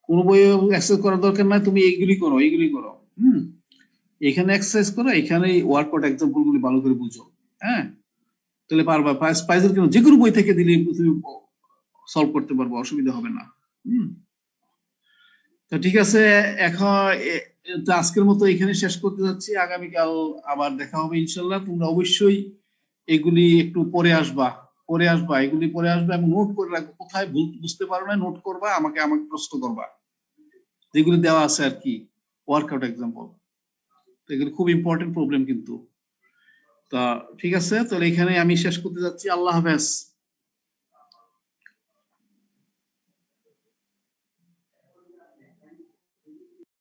কোনো বই এক্সারসাইজ করার দরকার নাই, তুমি এইগুলি করো, এইগুলি করো। এখানে এক্সারসাইজ করো, এখানে ওয়ার্কআউট এক্সাম্পল গুলি ভালো করে বুঝো। হ্যাঁ, তাহলে পারবা। প্রাইজের কেন, যে কোনো বই থেকে দিলে তুমি সলভ করতে পারবো, অসুবিধা হবে না। তো ঠিক আছে, এখন তো আজকের মতো এখানে শেষ করতে যাচ্ছি। আগামীকাল আবার দেখা হবে ইনশাল্লাহ। তোমরা অবশ্যই এগুলি একটু পরে আসবা, এগুলি পরে আসবা এবং নোট করে রাখবো। কোথায় ভুল বুঝতে পারো না নোট করবা, আমাকে আমাকে প্রশ্ন করবা, যেগুলি দেওয়া আছে আর কি, ওয়ার্কআউট এক্সাম্পল। এগুলি খুব ইম্পর্টেন্ট প্রবলেম কিন্তু। তা ঠিক আছে, তাহলে এখানে আমি শেষ করতে যাচ্ছি। আল্লাহ হাফেজ।